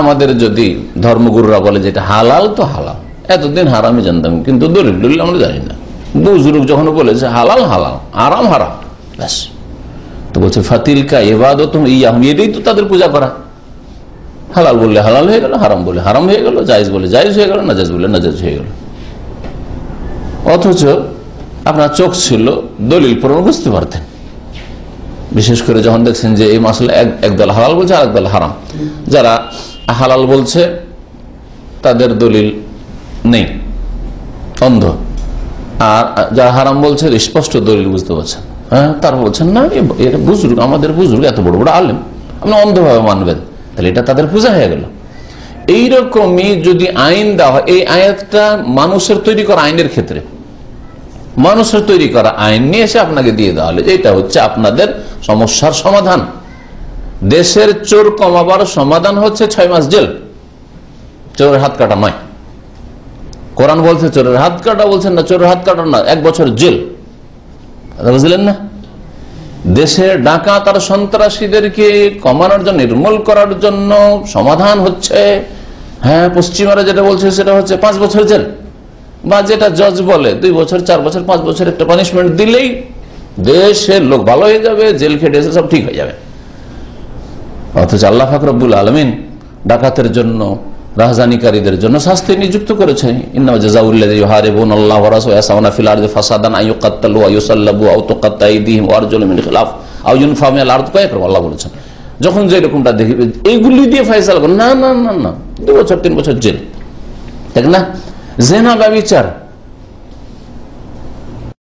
আমাদের যদি ধর্মগুরুরা বলে যে এটা হালাল তো হালাল, এতদিন হারামই জানতাম, কিন্তু দলিল আমরা জানি না। বুজুর্গ যখন বলেছে হালাল হালাল, হারাম হারাম, ব্যাস। তো বলছে ফাতিলকা ইবাদাতুহুম ইয়াহুম, এটাই তো তাদের পূজা করা। হালাল বললে হালাল হয়ে গেল, হারাম বলে হারাম হয়ে গেল, জায়েজ বলে জায়েজ হয়ে গেল, নাজায়েজ বলে নাজায়েজ হয়ে গেল। অথচ আপনার চোখ ছিল, দলিল প্রমাণ বুঝতে পারতেন। বিশেষ করে যখন দেখছেন যে এই মাসলা একদল হালাল বলছে আর একদল হারাম, যারা হালাল বলছে তাদের দলিল নেই, অন্ধ, আর যারা হারাম বলছে স্পষ্ট দলিল বুঝতে পারছেন, হ্যাঁ, তারা বলছেন না এটা বুজুর্গ, আমাদের বুজুর্গ এত বড় বড় আলেম, আপনি অন্ধভাবে মানবেন, তাহলে এটা তাদের পূজা হয়ে গেল। এইরকমই যদি আইন দেওয়া হয়, এই আয়াতটা মানুষের তৈরি করা আইনের ক্ষেত্রে, মানুষের তৈরি করা আইন নিয়ে এসে আপনাকে দিয়ে দেওয়া হলে এটা হচ্ছে আপনাদের সমস্যার সমাধান। দেশের চোর কমাবার সমাধান হচ্ছে 6 মাস জেল, চোরের হাত কাটা নয়। কোরআন বলছে চোরের হাত কাটা, বলছেন না চোরের হাত কাটা না, 1 বছর জেল। বুঝলেন না? দেশে ডাকাত আর সন্ত্রাসীদেরকে কমানোর জন্য, নির্মূল করার জন্য সমাধান হচ্ছে, হ্যাঁ, পশ্চিমারা যেটা বলছে সেটা হচ্ছে 5 বছর জেল, বা যেটা জজ বলে 2 বছর 4 বছর 5 বছর একটা পানিশমেন্ট দিলেই দেশের লোক ভালো হয়ে যাবে, জেল খেটে এসে সব ঠিক হয়ে যাবে। অথচ আল্লাহ পাক রব্বুল আলামিন ডাকাতের জন্য, রাহজানিকারীদের জন্য শাস্তি নিযুক্ত করেছে। ইন্নামা জাযাউল্লাযী ইউহারিবুনাল্লাহ ওয়া রাসূলাহু ইয়াসআউনা ফিল আরদি ফাসাদান আন ইউকাত্তালু ওয়া ইউসাল্লাবু আও তুকাত্তা আইদিহিম ওয়া আরজুলুহুম মিন খিলাফ আও ইউনফাউ মিনাল আরদ, কয়েকবার আল্লাহ বলেছেন। যখন যে এরকমটা দেখবে এইগুলি দিয়ে ফয়সালা করুন, না না না না, 2 বছর 3 বছর জেল, ঠিক না? জিনা ব্যভিচার